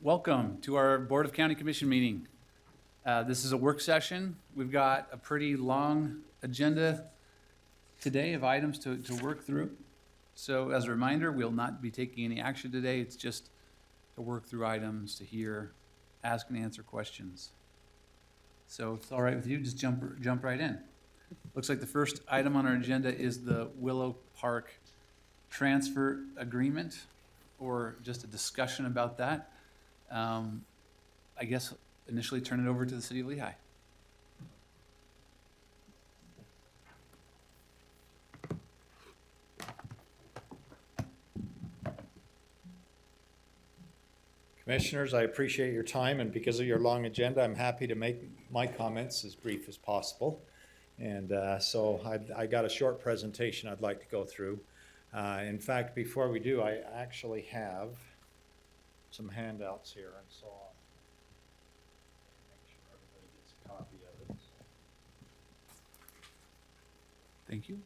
Welcome to our Board of County Commission meeting. This is a work session. We've got a pretty long agenda today of items to work through. So as a reminder, we'll not be taking any action today. It's just to work through items, to hear, ask and answer questions. So if it's all right with you, just jump right in. Looks like the first item on our agenda is the Willow Park transfer agreement, or just a discussion about that. I guess initially turn it over to the City of Lehigh. Commissioners, I appreciate your time, and because of your long agenda, I'm happy to make my comments as brief as possible. And so I got a short presentation I'd like to go through. In fact, before we do, I actually have some handouts here and so on. Make sure everybody gets a copy of it. Thank you.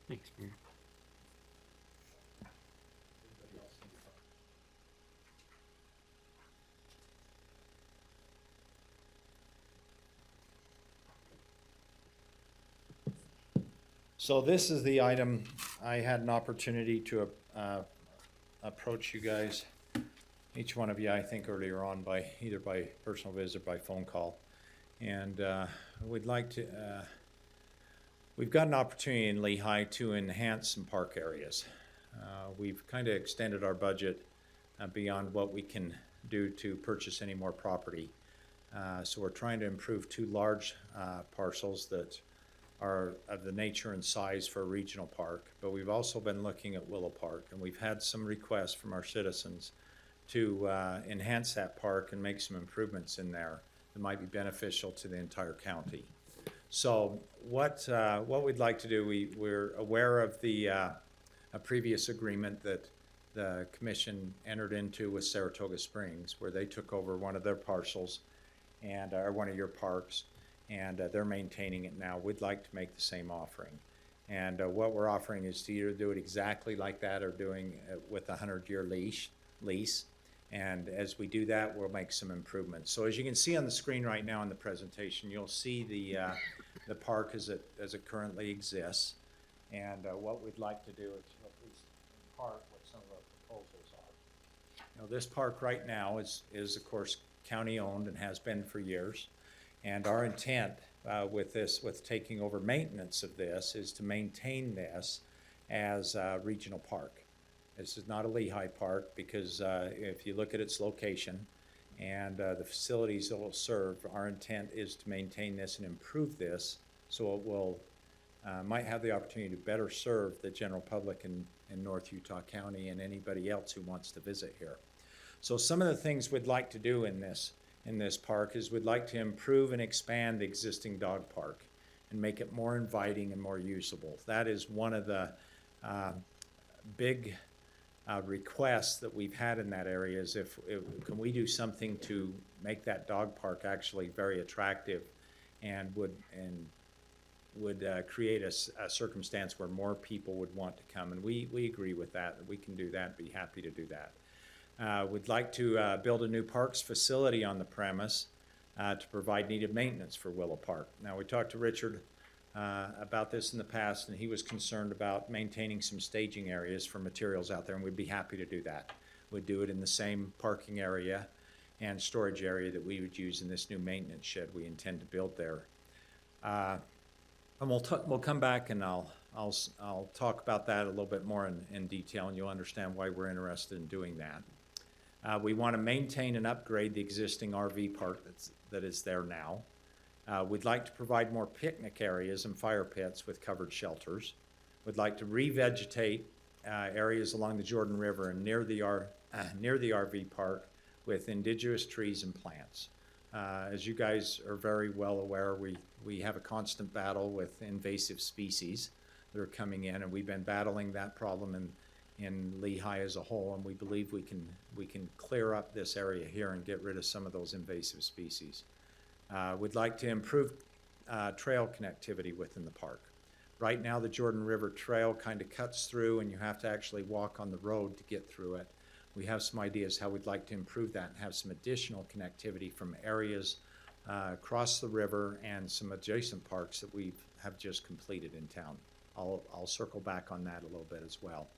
Thanks, Mayor. So this is the item I had an opportunity to approach you guys, each one of you, I think, earlier on by either by personal visit or by phone call. And we'd like to, we've got an opportunity in Lehigh to enhance some park areas. We've kind of extended our budget beyond what we can do to purchase any more property. So we're trying to improve two large parcels that are of the nature and size for a regional park, but we've also been looking at Willow Park, and we've had some requests from our citizens to enhance that park and make some improvements in there that might be beneficial to the entire county. So what we'd like to do, we're aware of the a previous agreement that the commission entered into with Saratoga Springs, where they took over one of their parcels and or one of your parks, and they're maintaining it now. We'd like to make the same offering. And what we're offering is to either do it exactly like that or doing it with a 100-year lease. And as we do that, we'll make some improvements. So as you can see on the screen right now in the presentation, you'll see the park as it currently exists. And what we'd like to do is at least in part what some of our proposals are. You know, this park right now is of course county owned and has been for years. And our intent with taking over maintenance of this is to maintain this as a regional park. This is not a Lehigh park because if you look at its location and the facilities it will serve, our intent is to maintain this and improve this so it will might have the opportunity to better serve the general public in North Utah County and anybody else who wants to visit here. So some of the things we'd like to do in this park is we'd like to improve and expand the existing dog park and make it more inviting and more usable. That is one of the big requests that we've had in that area is if can we do something to make that dog park actually very attractive and would create a circumstance where more people would want to come. And we agree with that we can do that, be happy to do that. We'd like to build a new parks facility on the premise to provide needed maintenance for Willow Park. Now, we talked to Richard about this in the past, and he was concerned about maintaining some staging areas for materials out there, and we'd be happy to do that. We'd do it in the same parking area and storage area that we would use in this new maintenance shed we intend to build there. And we'll come back and I'll talk about that a little bit more in detail, and you'll understand why we're interested in doing that. We want to maintain and upgrade the existing RV park that is there now. We'd like to provide more picnic areas and fire pits with covered shelters. We'd like to revegetate areas along the Jordan River and near the RV park with indigenous trees and plants. As you guys are very well aware, we have a constant battle with invasive species that are coming in, and we've been battling that problem in Lehigh as a whole, and we believe we can clear up this area here and get rid of some of those invasive species. We'd like to improve trail connectivity within the park. Right now, the Jordan River Trail kind of cuts through and you have to actually walk on the road to get through it. We have some ideas how we'd like to improve that and have some additional connectivity from areas across the river and some adjacent parks that we have just completed in town. I'll circle back on that a little bit as well.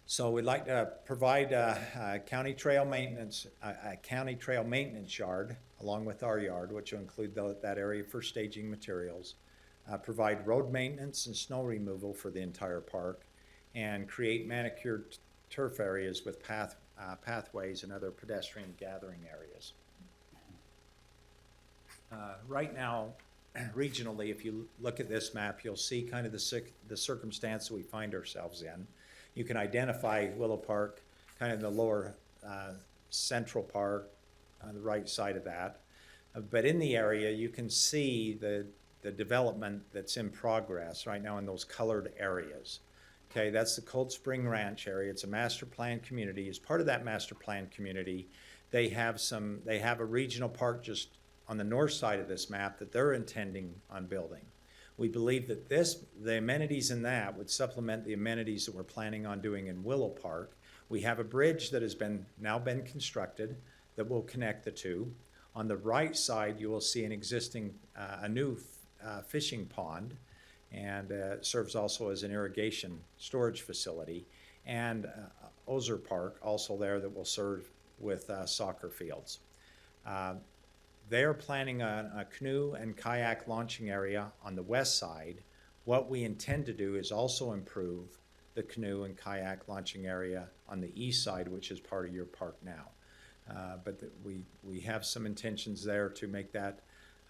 So we'd like to provide a county trail maintenance yard along with our yard, which will include that area for staging materials. Provide road maintenance and snow removal for the entire park, and create manicured turf areas with pathways and other pedestrian gathering areas. Right now, regionally, if you look at this map, you'll see kind of the circumstance that we find ourselves in. You can identify Willow Park kind of in the lower central part on the right side of that. But in the area, you can see the development that's in progress right now in those colored areas. Okay, that's the Cold Spring Ranch area. It's a master plan community. As part of that master plan community, they have a regional park just on the north side of this map that they're intending on building. We believe that the amenities in that would supplement the amenities that we're planning on doing in Willow Park. We have a bridge that has now been constructed that will connect the two. On the right side, you will see an existing, a new fishing pond, and serves also as an irrigation storage facility, and Ozer Park also there that will serve with soccer fields. They are planning on a canoe and kayak launching area on the west side. What we intend to do is also improve the canoe and kayak launching area on the east side, which is part of your park now. But we have some intentions there to make that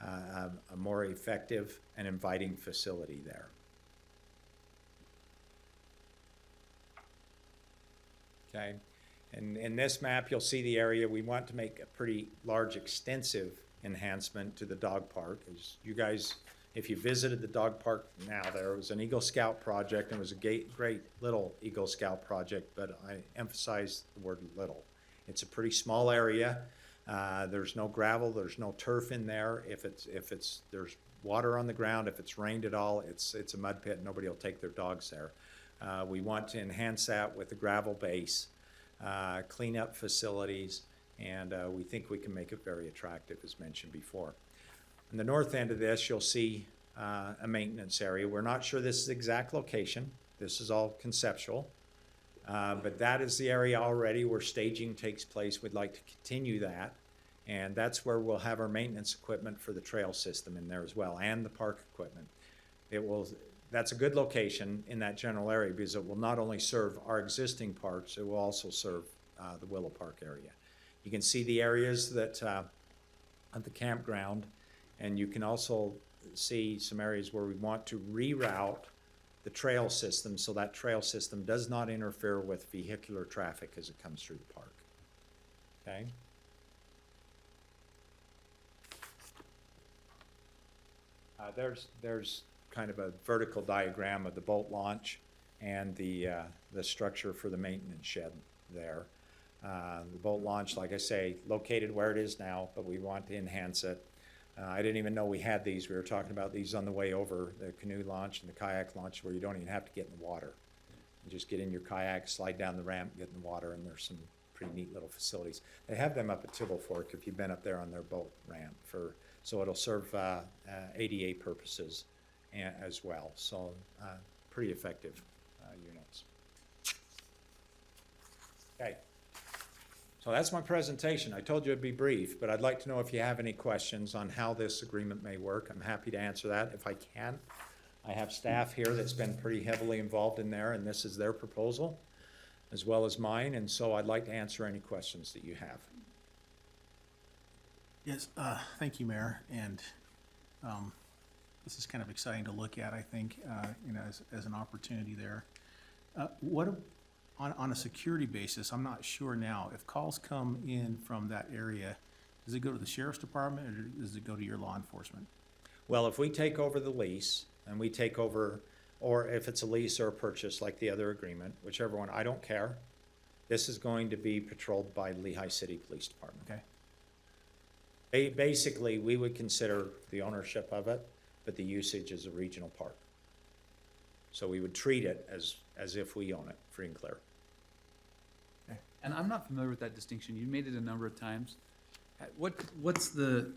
a more effective and inviting facility there. Okay, and in this map, you'll see the area. We want to make a pretty large, extensive enhancement to the dog park. As you guys, if you visited the dog park now, there was an Eagle Scout project, and it was a great little Eagle Scout project, but I emphasize the word little. It's a pretty small area. There's no gravel, there's no turf in there. There's water on the ground. If it's rained at all, it's a mud pit. Nobody will take their dogs there. We want to enhance that with a gravel base, clean up facilities, and we think we can make it very attractive, as mentioned before. On the north end of this, you'll see a maintenance area. We're not sure this is the exact location. This is all conceptual. But that is the area already where staging takes place. We'd like to continue that. And that's where we'll have our maintenance equipment for the trail system in there as well, and the park equipment. That's a good location in that general area because it will not only serve our existing parks, it will also serve the Willow Park area. You can see the areas that of the campground, and you can also see some areas where we want to reroute the trail system so that trail system does not interfere with vehicular traffic as it comes through the park. Okay? There's kind of a vertical diagram of the boat launch and the structure for the maintenance shed there. The boat launch, like I say, located where it is now, but we want to enhance it. I didn't even know we had these. We were talking about these on the way over, the canoe launch and the kayak launch, where you don't even have to get in the water. You just get in your kayak, slide down the ramp, get in the water, and there's some pretty neat little facilities. They have them up at Tibble Fork if you've been up there on their boat ramp, so it'll serve ADA purposes as well. So pretty effective units. Okay. So that's my presentation. I told you it'd be brief, but I'd like to know if you have any questions on how this agreement may work. I'm happy to answer that if I can. I have staff here that's been pretty heavily involved in there, and this is their proposal as well as mine, and so I'd like to answer any questions that you have. Yes, thank you, Mayor, and this is kind of exciting to look at, I think, as an opportunity there. On a security basis, I'm not sure now, if calls come in from that area, does it go to the sheriff's department or does it go to your law enforcement? Well, if we take over the lease and we take over, or if it's a lease or a purchase like the other agreement, whichever one, I don't care. This is going to be patrolled by Lehigh City Police Department. Okay. Basically, we would consider the ownership of it but the usage is a regional park. So we would treat it as if we own it, free and clear. And I'm not familiar with that distinction. You made it a number of times. What's the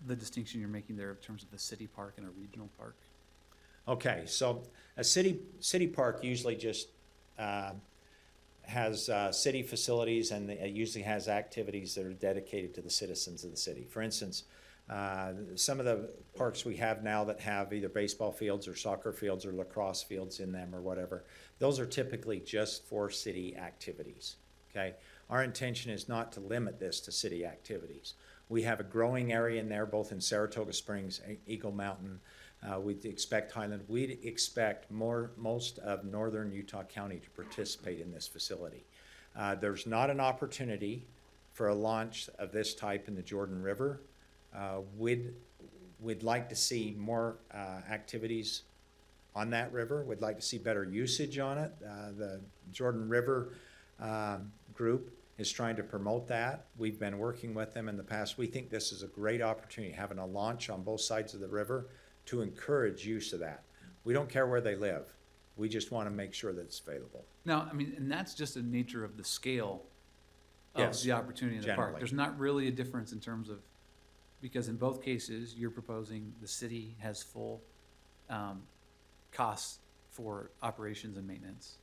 distinction you're making there in terms of a city park and a regional park? Okay, so a city park usually just has city facilities, and it usually has activities that are dedicated to the citizens of the city. For instance, some of the parks we have now that have either baseball fields or soccer fields or lacrosse fields in them or whatever, those are typically just for city activities, okay? Our intention is not to limit this to city activities. We have a growing area in there, both in Saratoga Springs, Eagle Mountain. We'd expect Highland. We'd expect most of northern Utah County to participate in this facility. There's not an opportunity for a launch of this type in the Jordan River. We'd like to see more activities on that river. We'd like to see better usage on it. The Jordan River group is trying to promote that. We've been working with them in the past. We think this is a great opportunity, having a launch on both sides of the river to encourage use of that. We don't care where they live. We just want to make sure that it's available. Now, I mean, and that's just the nature of the scale of Yes, the opportunity in the park. generally. There's not really a difference in terms of, because in both cases, you're proposing the city has full costs for operations and maintenance.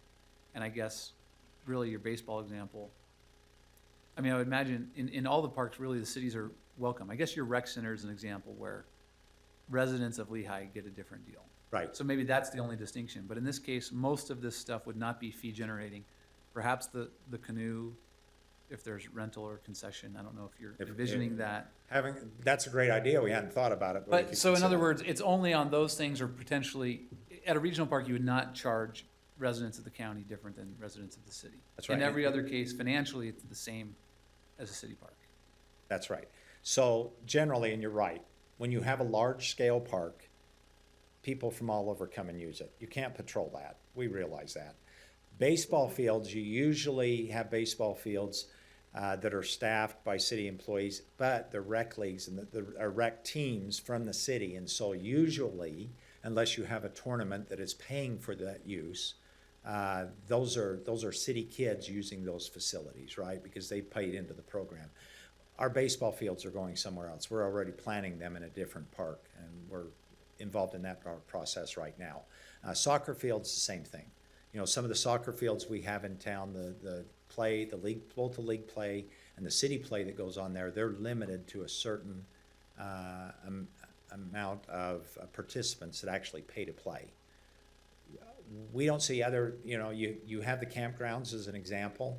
And I guess really your baseball example, I mean, I would imagine in all the parks, really the cities are welcome. I guess your rec center is an example where residents of Lehigh get a different deal. Right. So maybe that's the only distinction. But in this case, most of this stuff would not be fee generating. Perhaps the canoe, if there's rental or concession, I don't know if you're envisioning that. That's a great idea. We hadn't thought about it. we But, could so in other consider it. words, it's only on those things, or potentially, at a regional park, you would not charge residents of the county different than residents of the city. That's right. In every other case, financially, it's the same as a city park. That's right. So generally, and you're right, when you have a large-scale park, people from all over come and use it. You can't patrol that. We realize that. Baseball fields, you usually have baseball fields that are staffed by city employees, but the rec leagues and the rec teams from the city. And so usually, unless you have a tournament that is paying for that use, those are city kids using those facilities, right? Because they paid into the program. Our baseball fields are going somewhere else. We're already planning them in a different park, and we're involved in that process right now. Soccer fields, the same thing. You know, some of the soccer fields we have in town, the league, both the league play and the city play that goes on there, they're limited to a certain amount of participants that actually pay to play. We don't see other, you have the campgrounds as an example.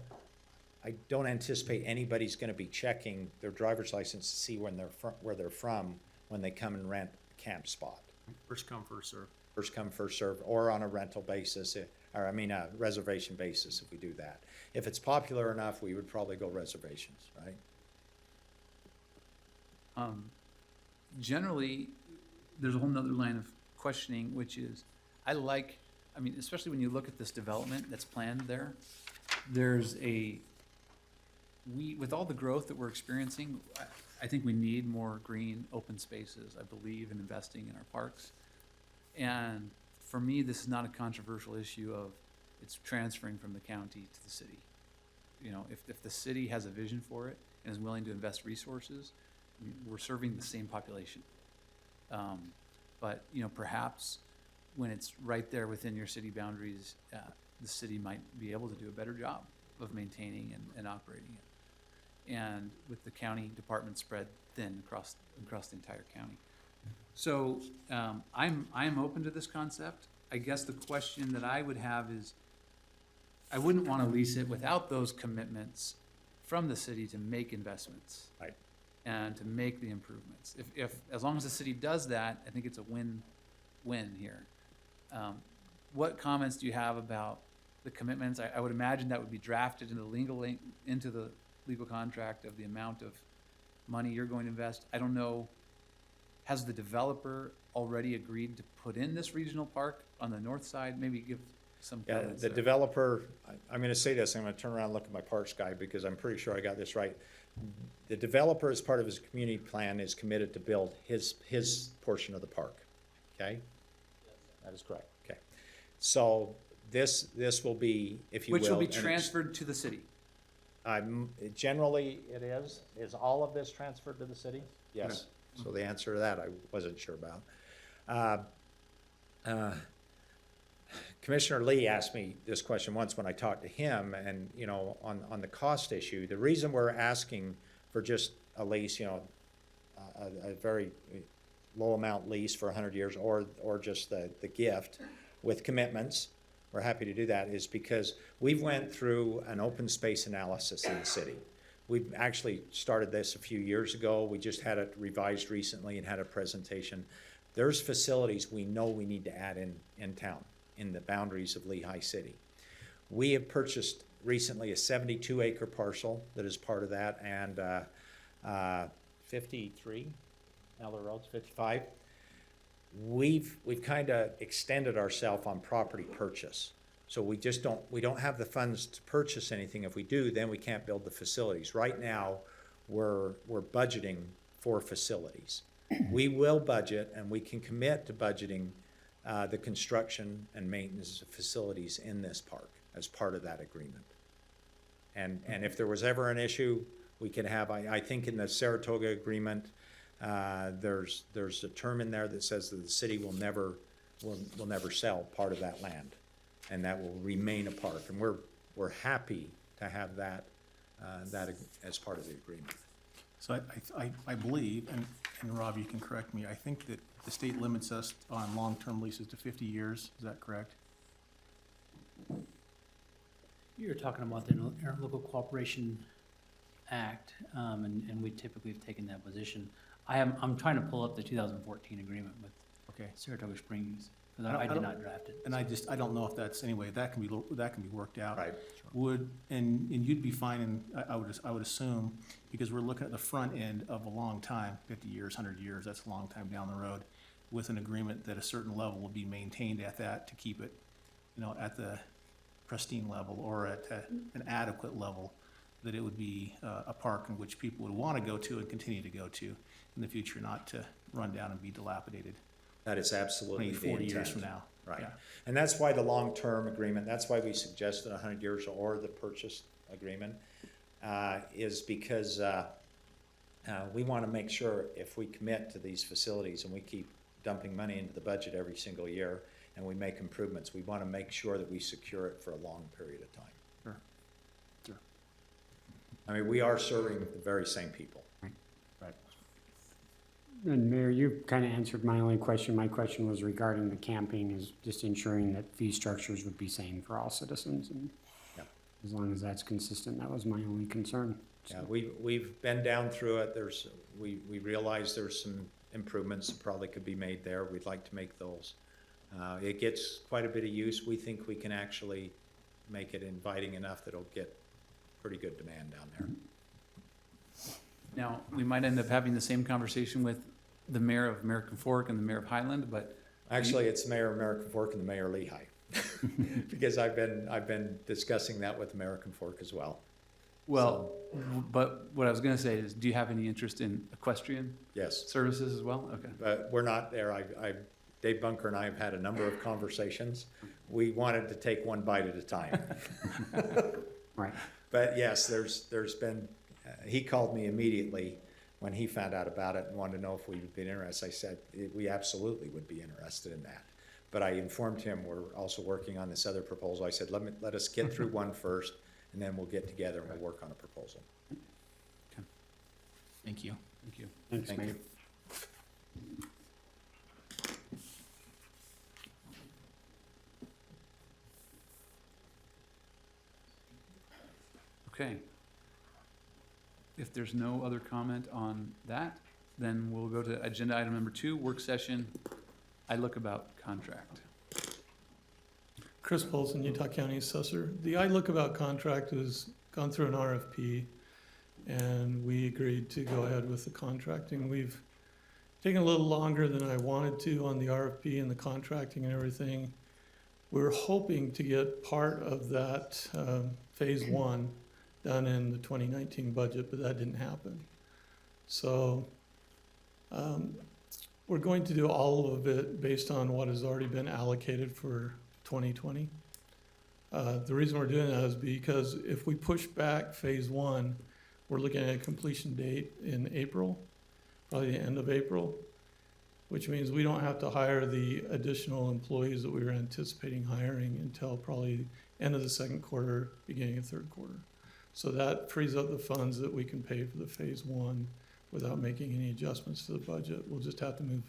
I don't anticipate anybody's going to be checking their driver's license to see where they're from when they come and rent a camp spot. First come, first serve. First come, first serve, or on a rental basis, a reservation basis if we do that. If it's popular enough, we would probably go reservations, right? Generally, there's a whole nother line of questioning, which is, especially when you look at this development that's planned there, with all the growth that we're experiencing, I think we need more green, open spaces. I believe in investing in our parks. And for me, this is not a controversial issue of it's transferring from the county to the city. If the city has a vision for it and is willing to invest resources, we're serving the same population. But perhaps when it's right there within your city boundaries, the city might be able to do a better job of maintaining and operating it. And with the county department spread thin across the entire county. So I'm open to this concept. I guess the question that I would have is, I wouldn't want to lease it without those commitments from the city to make investments. Right. And to make the improvements. If as long as the city does that, I think it's a win-win here. What comments do you have about the commitments? I would imagine that would be drafted into the legal contract of the amount of money you're going to invest. I don't know, has the developer already agreed to put in this regional park on the north side? Maybe give some Yeah, comments the there. developer, I'm going to say this, I'm going to turn around and look at my parks guy because I'm pretty sure I got this right. The developer, as part of his community plan, is committed to build his portion of the park. okay? That is correct, okay. So this will be, if you will. Which will be an ex- transferred to the city. Generally, it is. Is all of this transferred to the city? Yes. So the answer to that, I wasn't sure about. Commissioner Lee asked me this question once when I talked to him, and, you know, on the cost issue, the reason we're asking for just a lease, you know, a very low amount lease for 100 years, or just the gift with commitments, we're happy to do that, is because we've went through an open space analysis in the city. We've actually started this a few years ago. We just had it revised recently and had a presentation. There's facilities we know we need to add in town, in the boundaries of Lehigh City. We have purchased recently a 72-acre parcel that is part of that, and 53, Eller Road's 55. We've kind of extended ourselves on property purchase. So we don't have the funds to purchase anything. If we do, then we can't build the facilities. Right now, we're budgeting for facilities. We will budget, and we can commit to budgeting the construction and maintenance of facilities in this park as part of that agreement. And if there was ever an issue, we could have, I think in the Saratoga agreement, there's a term in there that says that the city will never sell part of that land, and that will remain a park. And we're happy to have that as part of the agreement. So I believe, and Rob, you can correct me, I think that the state limits us on long-term leases to 50 years, is that correct? You're talking about the Interlocal Cooperation Act, and we typically have taken that position. I'm trying to pull up the 2014 agreement with Okay. Saratoga Springs, because I I did don't- not draft it. And I don't know if that's, anyway, that can be worked out. Right. And you'd be fine, and I would assume, because we're looking at the front end of a long time, 50 years, 100 years, that's a long time down the road, with an agreement that a certain level will be maintained at that to keep it, you know, at the pristine level or at an adequate level, that it would be a park in which people would want to go to and continue to go to in the future, not to run down and be dilapidated That is absolutely 20, the 40 years intent. from now. Right. Yeah. And that's why the long-term agreement, that's why we suggested 100 years or the purchase agreement, is because we want to make sure if we commit to these facilities and we keep dumping money into the budget every single year and we make improvements, we want to make sure that we secure it for a long period of time. Sure. Sure. I mean, we are serving the very same people. Right. And Mayor, you kind of answered my only question. My question was regarding the camping, is just ensuring that fee structures would be same for all citizens. And Yep. as long as that's consistent, that was my only concern. Yeah, we've been down through it. We realize there's some improvements that probably could be made there. We'd like to make those. It gets quite a bit of use. We think we can actually make it inviting enough that it'll get pretty good demand down there. Now, we might end up having the same conversation with the mayor of American Fork and the mayor of Highland, but Actually, it's Mayor of American Fork and the Mayor Lehigh. Because I've been discussing that with American Fork as well. well, but what I was gonna say is, do you have any interest in equestrian Yes, services as well? Okay. but we're not there. Dave Bunker and I have had a number of conversations. We wanted to take one bite at a time. Right. But yes, there's been, he called me immediately when he found out about it and wanted to know if we would be interested. I said, we absolutely would be interested in that. But I informed him we're also working on this other proposal. I said, let us get through one first, and then we'll get together and we'll work on a proposal. Thank you. Thank you. Thanks, Thank Mayor. you. Okay. If there's no other comment on that, then we'll go to agenda item number 2, work session, I look about contract. Chris Polson, Utah County Assessor. The iLookabout contract has gone through an RFP, and we agreed to go ahead with the contracting. We've taken a little longer than I wanted to on the RFP and the contracting and everything. We're hoping to get part of that phase 1 done in the 2019 budget, but that didn't happen. So we're going to do all of it based on what has already been allocated for 2020. The reason we're doing that is because if we push back phase one, we're looking at a completion date in April, probably the end of April, which means we don't have to hire the additional employees that we were anticipating hiring until probably end of the second quarter, beginning of third quarter. So that frees up the funds that we can pay for the phase one without making any adjustments to the budget. We'll just have to move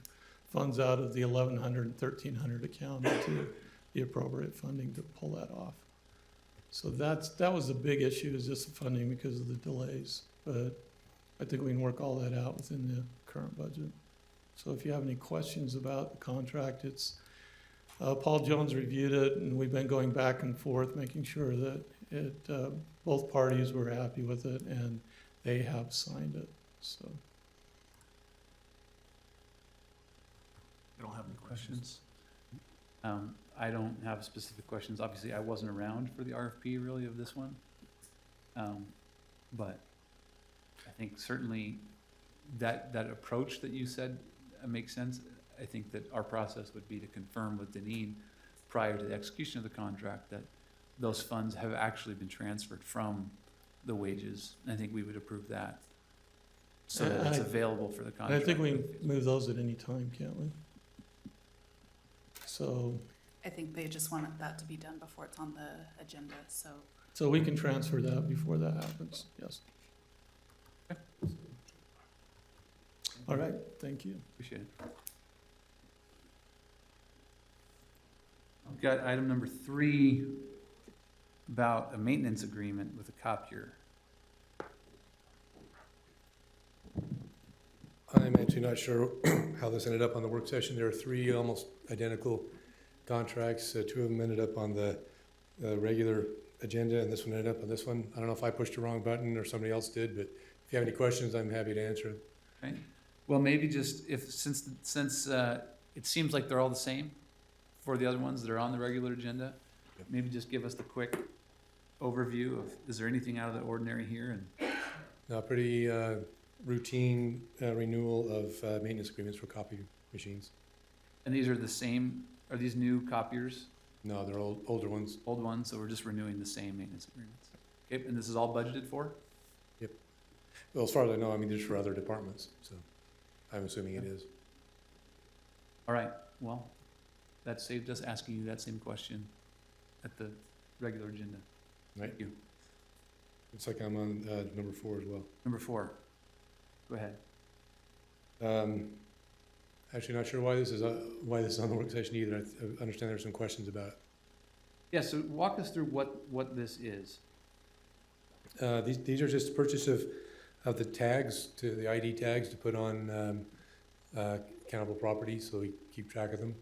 funds out of the 1,100 and 1,300 account into the appropriate funding to pull that off. So that was the big issue, is just the funding because of the delays. But I think we can work all that out within the current budget. So if you have any questions about the contract, it's, Paul Jones reviewed it, and we've been going back and forth, making sure that both parties were happy with it, and they have signed it, so. I don't have any questions. I don't have specific questions. Obviously, I wasn't around for the RFP really of this one. But I think certainly that approach that you said makes sense. I think that our process would be to confirm with Deneen prior to the execution of the contract that those funds have actually been transferred from the wages. I think we would approve that, so that it's available for the And contract. I think we can move those at any time, can't we? So I think they just wanted that to be done before it's on the agenda, so. we can transfer that before that happens, yes. All right, thank you. Appreciate it. I've got item number 3 about a maintenance agreement with a copier. I'm actually not sure how this ended up on the work session. There are 3 almost identical contracts. 2 of them ended up on the regular agenda, and this one ended up on this one. I don't know if I pushed the wrong button or somebody else did, but if you have any questions, I'm happy to answer them. Okay. Well, maybe just since it seems like they're all the same for the other ones that are on the regular agenda, Yep. maybe just give us the quick overview of, is there anything out of the ordinary here? And Now, pretty routine renewal of maintenance agreements for copy machines. these are the same, are these new copiers, No, they're older ones. old ones? So we're just renewing the same maintenance agreements. Okay, and this is all budgeted for? Well, as far as I know, I mean, there's for other departments, so I'm assuming it is. All right, well, that saved us asking you that same question at the regular agenda. Right. Thank you. Looks like I'm on number 4 as well. Number 4, go ahead. Actually, not sure why this is on the work session either. I understand there's some questions about it. Yeah, so walk us through what this is. These are just purchase of the tags, the ID tags to put on countable property, so we keep track of them.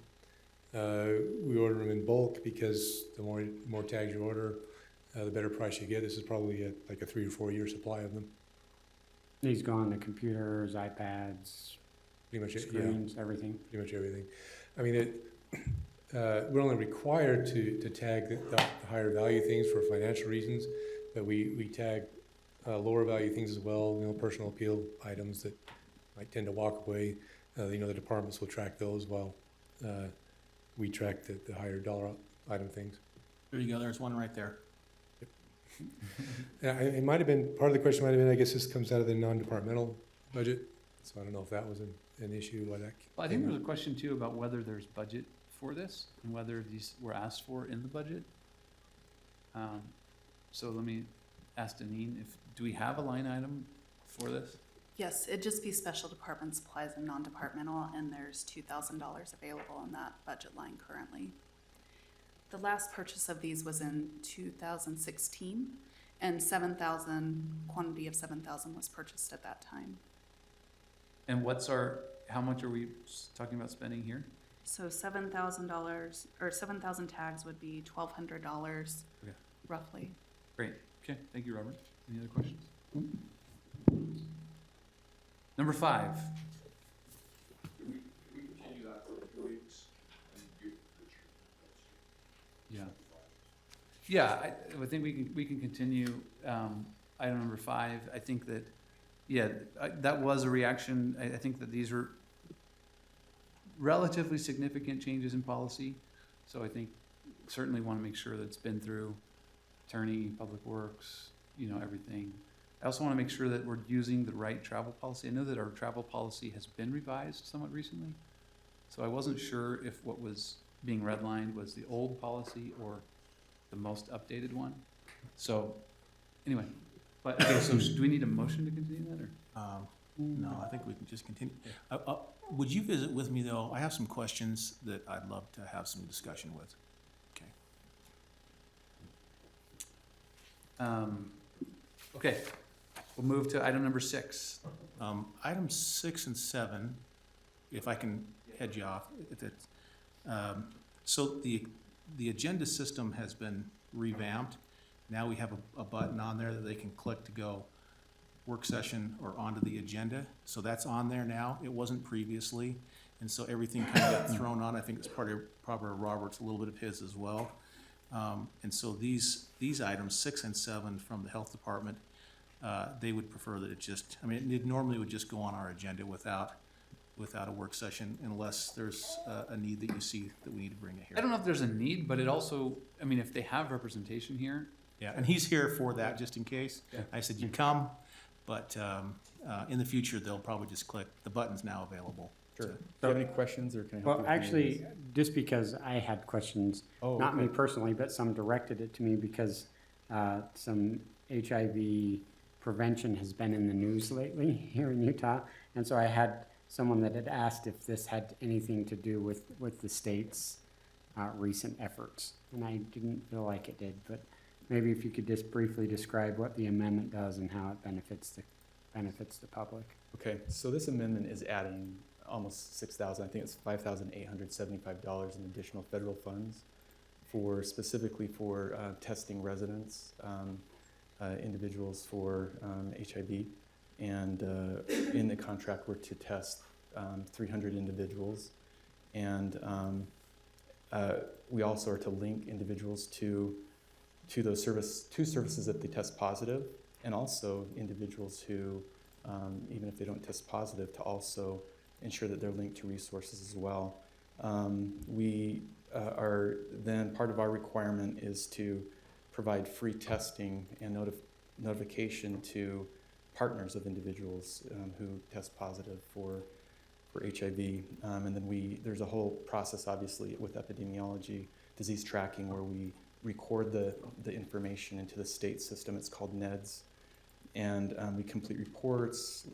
We order them in bulk because the more tags you order, the better price you get. This is probably like a 3 or 4 year supply of them. These go on the computers, iPads, Pretty much, yeah, screens, everything. pretty much everything. I mean, we're only required to tag the higher value things for financial reasons, but we tag lower value things as well, personal appeal items that might tend to walk away. The departments will track those while we track the higher dollar item things. There you go, there's one right there. Yeah, it might have been, part of the question might have been, I guess this comes out of the non-departmental budget, so I don't know if that was an issue, why that. Well, I think there's a question too about whether there's budget for this and whether these were asked for in the budget. So let me ask Deneen, do we have a line item for this? Yes, it'd just be special department supplies and non-departmental, and there's $2,000 available in that budget line currently. The last purchase of these was in 2016, and quantity of 7,000 was purchased at that time. And how much are we talking about spending here? So $7,000, or 7,000 tags would be $1,200 Okay. roughly. Great, okay, thank you, Robert. Any other questions? Number 5. Yeah. Yeah, I think we can continue, item number 5. I think that, that was a reaction. I think that these are relatively significant changes in policy. So I think certainly want to make sure that it's been through attorney, public works, everything. I also want to make sure that we're using the right travel policy. I know that our travel policy has been revised somewhat recently. So I wasn't sure if what was being redlined was the old policy or the most updated one. So anyway, but okay, so do we need a motion to continue that or? No, I think we can just continue. Would you visit with me, though? I have some questions that I'd love to have some discussion with. Okay. Okay, we'll move to item number 6. Items 6 and 7, if I can head you off. So the agenda system has been revamped. Now we have a button on there that they can click to go work session or onto the agenda. So that's on there now. It wasn't previously. And so everything kind of got thrown on. I think it's probably Robert's, a little bit of his as well. And so these items, 6 and 7 from the health department, they would prefer that it normally would just go on our agenda without a work session unless there's a need that you see that we need to bring it here. I don't know if there's a need, but it also, if they have representation here. Yeah, and he's here for that, just in case. Yeah. I said, you come, but in the future, they'll probably just click, the button's now available. Sure. Do you have any questions, or can I help you Well, with any of actually, these? just because I had questions, Oh, not me okay. personally, but some directed it to me because some HIV prevention has been in the news lately here in Utah. And so I had someone that had asked if this had anything to do with the state's recent efforts. And I didn't feel like it did, but maybe if you could just briefly describe what the amendment does and how it benefits the public. Okay, so this amendment is adding almost 6,000, I think it's $5,875 in additional federal funds specifically for testing residents, individuals for HIV. And in the contract, we're to test 300 individuals. And we also are to link individuals to those services that they test positive, and also individuals who, even if they don't test positive, to also ensure that they're linked to resources as well. We are then, part of our requirement is to provide free testing and notification to partners of individuals who test positive for HIV. And then there's a whole process, obviously, with epidemiology, disease tracking, where we record the information into the state system. It's called NEDS. And we complete reports.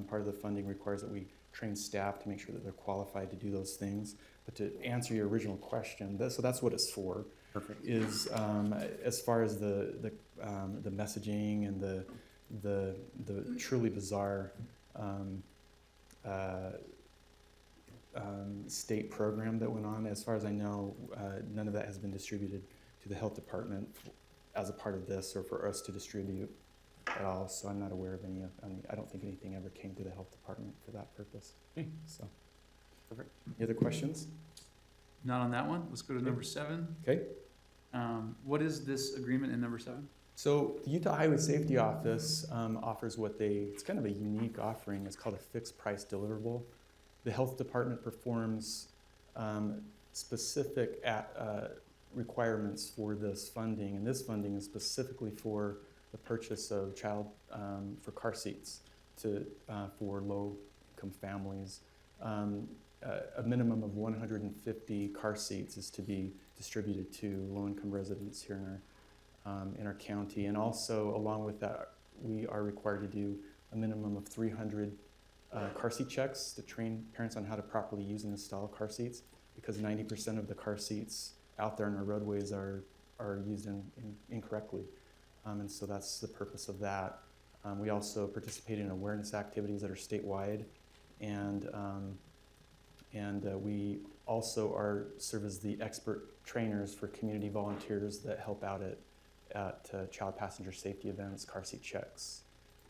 Part of the funding requires that we train staff to make sure that they're qualified to do those things. But to answer your original question, so that's what it's for. Perfect. Is as far as the messaging and the truly bizarre state program that went on. As far as I know, none of that has been distributed to the health department as a part of this, or for us to distribute at all. So I'm not aware of any. I don't think anything ever came to the health department for that purpose. Okay. So, perfect. Any other questions? Not on that one. Let's go to number 7. Okay. What is this agreement in number 7? So the Utah Highway Safety Office offers it's kind of a unique offering. It's called a fixed price deliverable. The health department performs specific requirements for this funding, and this funding is specifically for the purchase of for car seats for low-income families. A minimum of 150 car seats is to be distributed to low-income residents here in our county. And also, along with that, we are required to do a minimum of 300 car seat checks to train parents on how to properly use and install car seats, because 90% of the car seats out there on our roadways are used incorrectly. And so that's the purpose of that. We also participate in awareness activities that are statewide, and we also serve as the expert trainers for community volunteers that help out at child passenger safety events, car seat checks,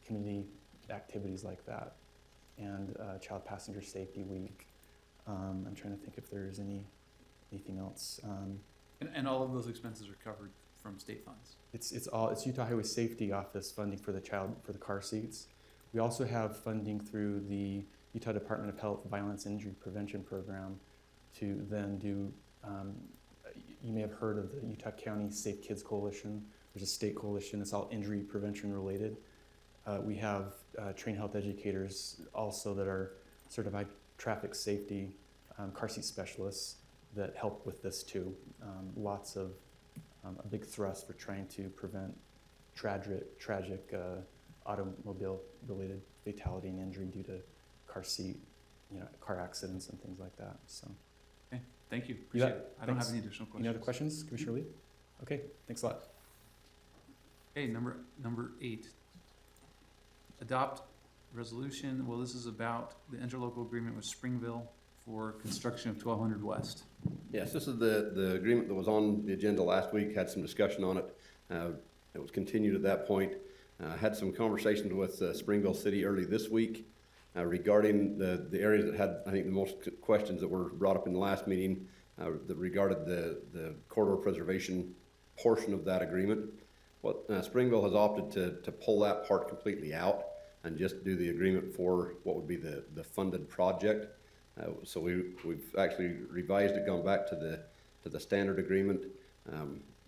community activities like that, and Child Passenger Safety Week. I'm trying to think if there's anything else. And all of those expenses are covered from state funds. It's Utah Highway Safety Office funding for the car seats. We also have funding through the Utah Department of Health Violence Injury Prevention Program to then do, you may have heard of the Utah County Safe Kids Coalition. There's a state coalition, it's all injury prevention related. We have trained health educators also that are certified traffic safety car seat specialists that help with this too. Lots of, a big thrust for trying to prevent tragic automobile-related fatality and injury due to car seat, car accidents and things like that, so. Okay, thank you. You bet. Appreciate it. I don't have Thanks. any additional questions. Any other questions, Commissioner Lee? Okay, thanks a lot. Okay, number 8. Adopt resolution, well, this is about the interlocal agreement with Springville for construction of 1200 West. Yes, this is the agreement that was on the agenda last week, had some discussion on it. It was continued at that point. Had some conversations with Springville City early this week regarding the areas that had, I think, the most questions that were brought up in the last meeting that regarded the corridor preservation portion of that agreement. What Springville has opted to pull that part completely out and just do the agreement for what would be the funded project. So we've actually revised it, gone back to the standard agreement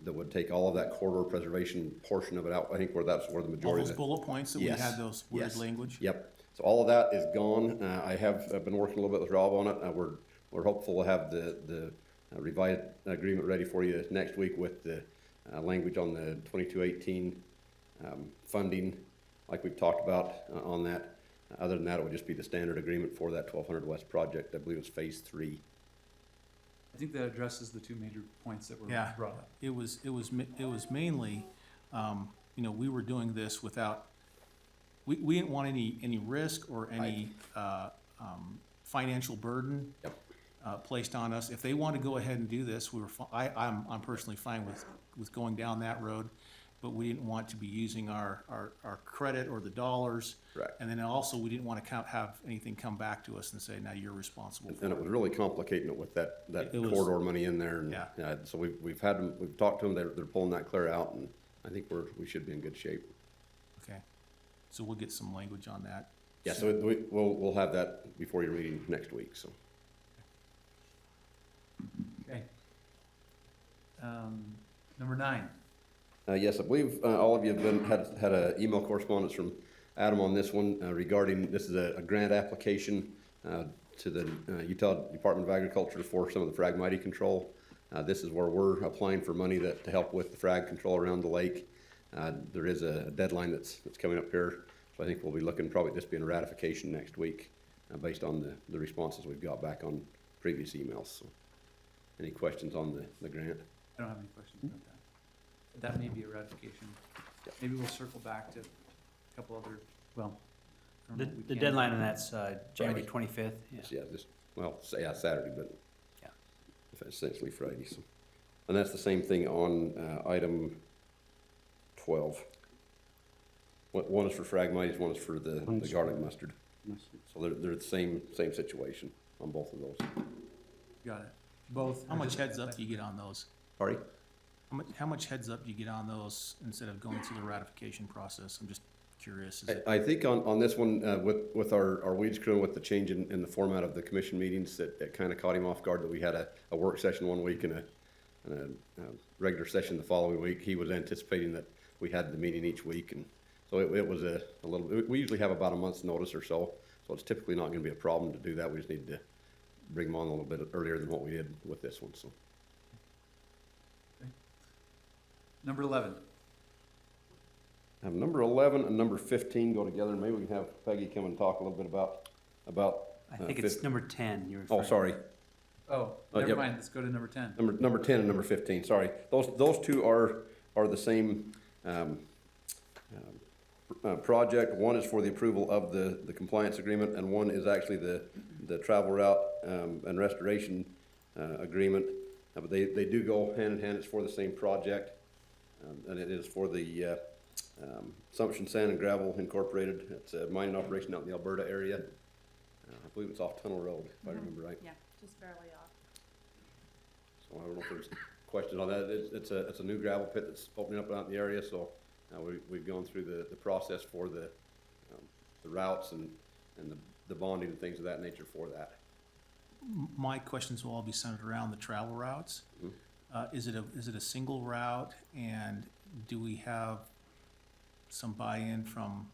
that would take all of that corridor preservation portion of it out. I think that's where the All majority those of it. bullet points that we Yes, had, those weird yes. language? Yep. So all of that is gone. I have been working a little bit with Rob on it. We're hopeful to have the revised agreement ready for you next week with the language on the 2218 funding, like we've talked about on that. Other than that, it would just be the standard agreement for that 1200 West project. I believe it's phase 3. I think that addresses the 2 major points that were Yeah. brought up. It was mainly, we were doing this without, we didn't want any risk or any financial burden placed on us. If they want to go ahead and do this, I'm personally fine with going down that road, but we didn't want to be using our credit or the dollars. Right. And then also, we didn't want to have anything come back to us and say, now you're responsible for And it was really complicating it with that It was- corridor money in there. And Yeah. so we've talked to them. They're pulling that clear out, and I think we should be in good shape. Okay, so we'll get some language on that. Yeah, so we'll have that before your meeting next week, so. Okay. Number 9. Yes, I believe all of you have had an email correspondence from Adam on this one regarding, this is a grant application to the Utah Department of Agriculture for some of the fragmite control. This is where we're applying for money to help with the frag control around the lake. There is a deadline that's coming up here, so I think we'll be looking probably just being a ratification next week based on the responses we've got back on previous emails. So, any questions on the grant? I don't have any questions about that. That may be a ratification. Maybe we'll circle back to a couple other, well. I don't know if we The can. deadline on that's January Friday. 25th. Yeah. Yeah, Saturday, but Yeah. essentially Friday. So, and that's the same thing on item 12. One is for Phragmites, one is for the garlic mustard. So they're the same situation on both of those. Got it. Both. How much heads up do you get on those? Sorry? How much heads up do you get on those instead of going through the ratification process? I'm just curious. Is it- I think on this one, with our weeds crew and with the change in the format of the commission meetings, that kind of caught him off guard that we had a work session one week and a regular session the following week. He was anticipating that we had the meeting each week, and so it was a little, we usually have about a month's notice or so it's typically not gonna be a problem to do that. We just need to bring them on a little bit earlier than what we did with this one, so. Number 11. Have number 11 and number 15 go together, and maybe we can have Peggy come and talk a little bit about. I think it's number 10. You're Oh, referring- sorry, Oh, Oh, never yep. mind. Let's go to number 10. number 10 and number 15, sorry. Those two are the same, project. One is for the approval of the compliance agreement, and one is actually the travel route, and restoration, agreement. But they do go hand in hand. It's for the same project. And it is for the Assumption Sand and Gravel Incorporated. It's a mining operation out in the Alberta area. I believe it's off Tunnel Road, if I remember right. Yeah, just barely off. So I don't know if there's questions on that. It's a new gravel pit that's opening up out in the area, so we've gone through the process for the routes and the bonding and things of that nature for that. My questions will all be centered around the travel routes. Is it a single route, and do we have some buy-in from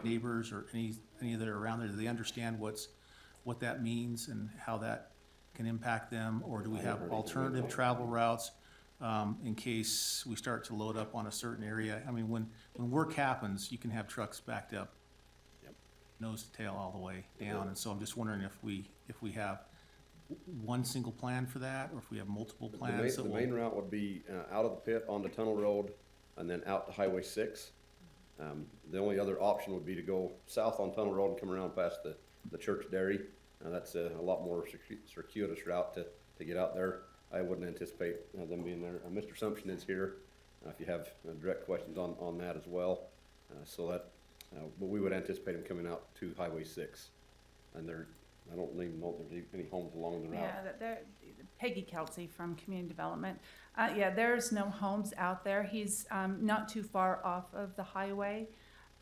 neighbors or any that are around there? Do they understand what that means and how that can impact them? Or do we have alternative travel routes in case we start to load up on a certain area? I mean, when work happens, you can have trucks backed up nose to tail all the way down, and so I'm just wondering if we have one single plan for that, or if we have multiple plans that The will. main route would be out of the pit onto Tunnel Road and then out to Highway 6. The only other option would be to go south on Tunnel Road and come around past the church dairy. That's a lot more circuitous route to get out there. I wouldn't anticipate them being there. Mr. Sumption is here if you have direct questions on that as well. But we would anticipate them coming out to Highway 6. And I don't even know if there's any homes along the route. Yeah, Peggy Kelsey from Community Development. Yeah, there's no homes out there. He's not too far off of the highway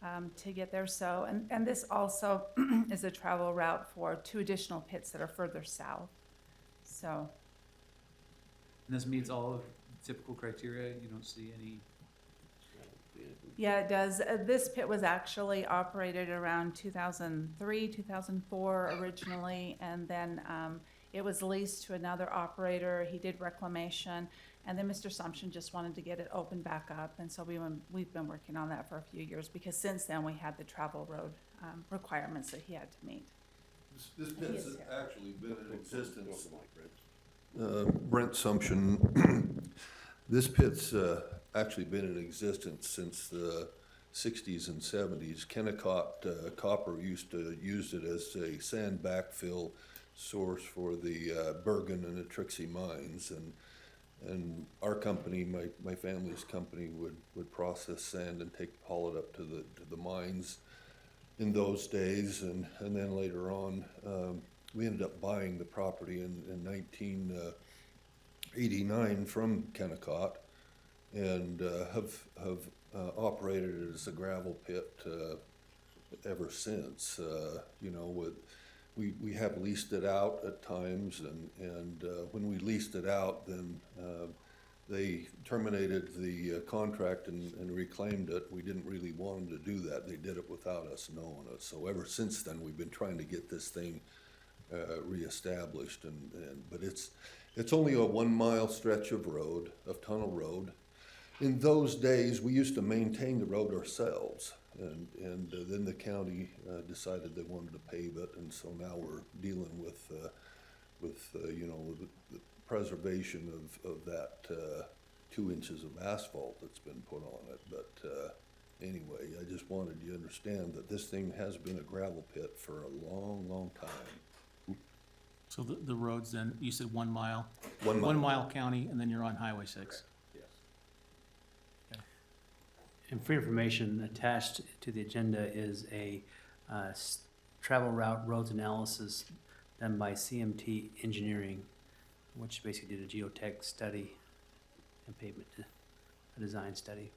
to get there. So, and this also is a travel route for 2 additional pits that are further south. So, And this meets all of the typical criteria? You don't see any? yeah, it does. This pit was actually operated around 2003, 2004 originally, and then it was leased to another operator. He did reclamation, and then Mr. Sumption just wanted to get it opened back up, and so we've been working on that for a few years, because since then we had the travel road requirements that he had to meet. This pit's actually been in existence, Brent. Brent Sumption, this pit's actually been in existence since the 60s and 70s. Kennecott Copper used to use it as a sand backfill source for the Bergen and the Trixie mines, and our company, my family's company, would process sand and haul it up to the mines in those days, and then later on we ended up buying the property in 1989 from Kennecott, and have operated it as a gravel pit ever since. You know, we have leased it out at times, and when we leased it out, then they terminated the contract and reclaimed it. We didn't really want them to do that. They did it without us knowing it. So ever since then, we've been trying to get this thing reestablished, but it's only a 1 mile stretch of tunnel road. In those days, we used to maintain the road ourselves, and then the county decided they wanted to pave it, and so now we're dealing with you know, the preservation of that 2 inches of asphalt that's been put on it. But anyway, I just wanted you to understand that this thing has been a gravel pit for a long, long time. So the roads then, you said 1 mile? 1 mile. 1 mile county, and then you're on Highway 6. Yes. And for your information, attached to the agenda is a travel route roads analysis done by CMT Engineering, which basically did a geotech study and pavement a design study.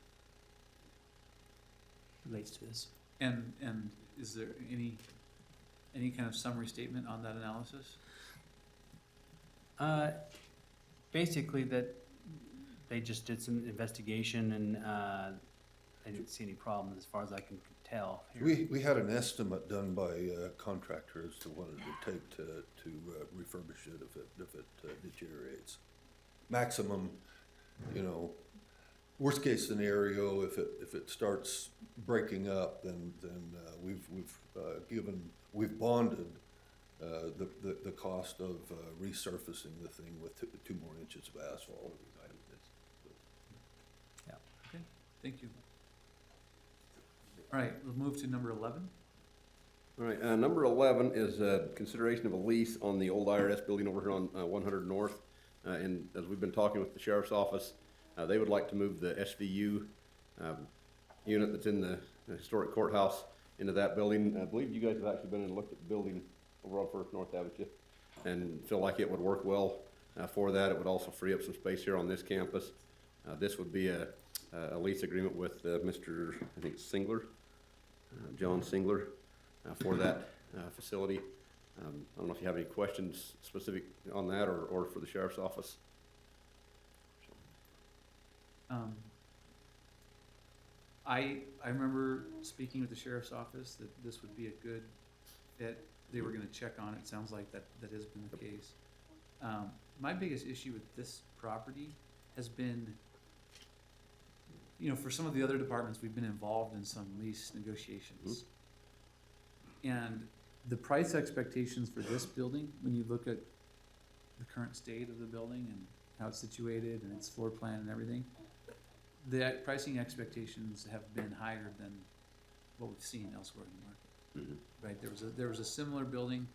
Relates to this. And is there any kind of summary statement on that analysis? Basically that they just did some investigation and they didn't see any problems as far as I can tell. We had an estimate done by contractors that wanted to take to refurbish it if it deteriorates. Maximum, you know, worst case scenario, if it starts breaking up, then we've bonded the cost of resurfacing the thing with 2 more inches of asphalt. Yeah. Okay, thank you. All right, we'll move to number 11. All right, number 11 is consideration of a lease on the old IRS building over here on 100 North. And as we've been talking with the sheriff's office, they would like to move the SVU unit that's in the historic courthouse into that building. I believe you guys have actually been and looked at the building over on First North Avenue and feel like it would work well for that. It would also free up some space here on this campus. This would be a lease agreement with Mr. I think Singler, John Singler, for that facility. I don't know if you have any questions specific on that or for the sheriff's office. I remember speaking with the sheriff's office that this would be a good fit. They were gonna check on it. Sounds like that has been the case. My biggest issue with this property has been, for some of the other departments, we've been involved in some lease negotiations. And the price expectations for this building, when you look at the current state of the building and how it's situated and its floor plan and everything, the pricing expectations have been higher than what we've seen elsewhere in the market. Right, there was a similar building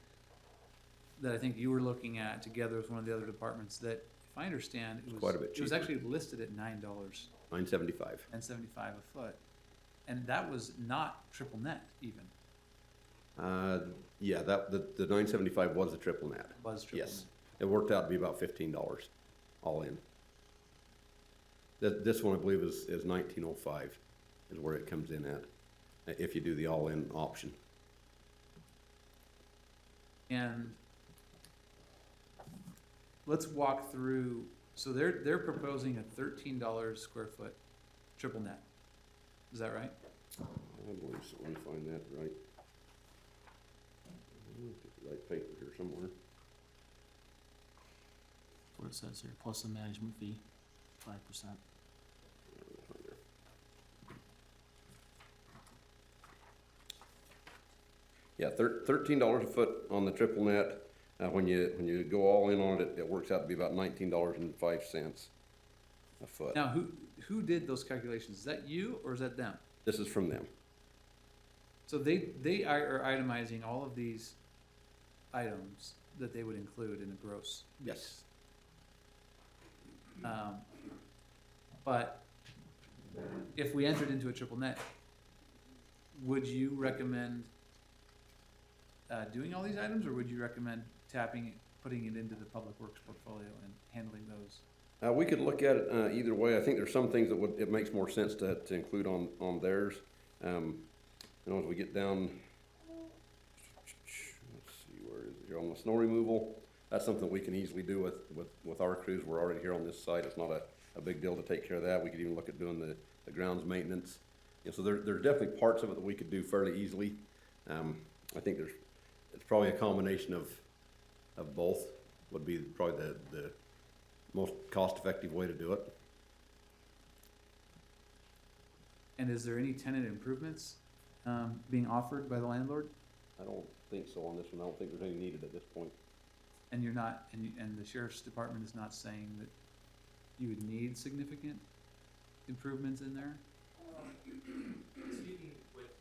that I think you were looking at together with one of the other departments that, if I understand, it was Quite a bit it was cheaper. actually listed at $9 $975. and 75 a foot, and that was not triple net even. Yeah, the 975 was a triple net. Was triple Yes, it worked out to be about $15 all in. This one, I believe, is 1905 is where it comes in at, if you do the all-in option. And let's walk through, so they're proposing a $13 square foot triple net. Is that right? I believe so. Let me find that right. Get the right paper here somewhere. What it says here, plus the management fee, 5%. Yeah, $13 a foot on the triple net. When you go all in on it, it works out to be about $19.05 a foot. Now, who did those calculations? Is that you or is that them? This is from them. So they are itemizing all of these items that they would include in a gross. Yes. But if we entered into a triple net, would you recommend doing all these items, or would you recommend putting it into the public works portfolio and handling those? We could look at it either way. I think there's some things that it makes more sense to include on theirs. As we get down, let's see, where is it? Here on the snow removal, that's something we can easily do with our crews. We're already here on this site. It's not a big deal to take care of that. We could even look at doing the grounds maintenance. So there's definitely parts of it that we could do fairly easily. I think it's probably a combination of both would be probably the most cost-effective way to do it. And is there any tenant improvements being offered by the landlord? I don't think so on this one. I don't think there's any needed at this point. And you're not, and the sheriff's department is not saying that you would need significant improvements in there? Speaking with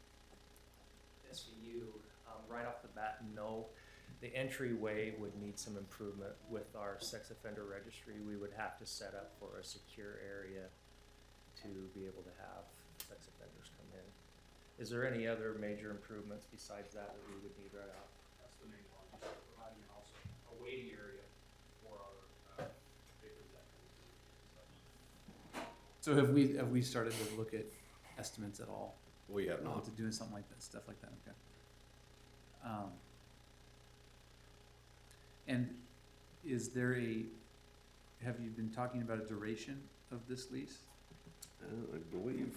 SVU, right off the bat, no. The entryway would need some improvement with our sex offender registry. We would have to set up for a secure area to be able to have sex offenders come in. Is there any other major improvements besides that we would need right off? That's the main one, just providing also a waiting area for our papers that come through. So have we started to look at estimates at all? We have not. To doing something like that, stuff like that, okay. And is there have you been talking about a duration of this lease? I believe,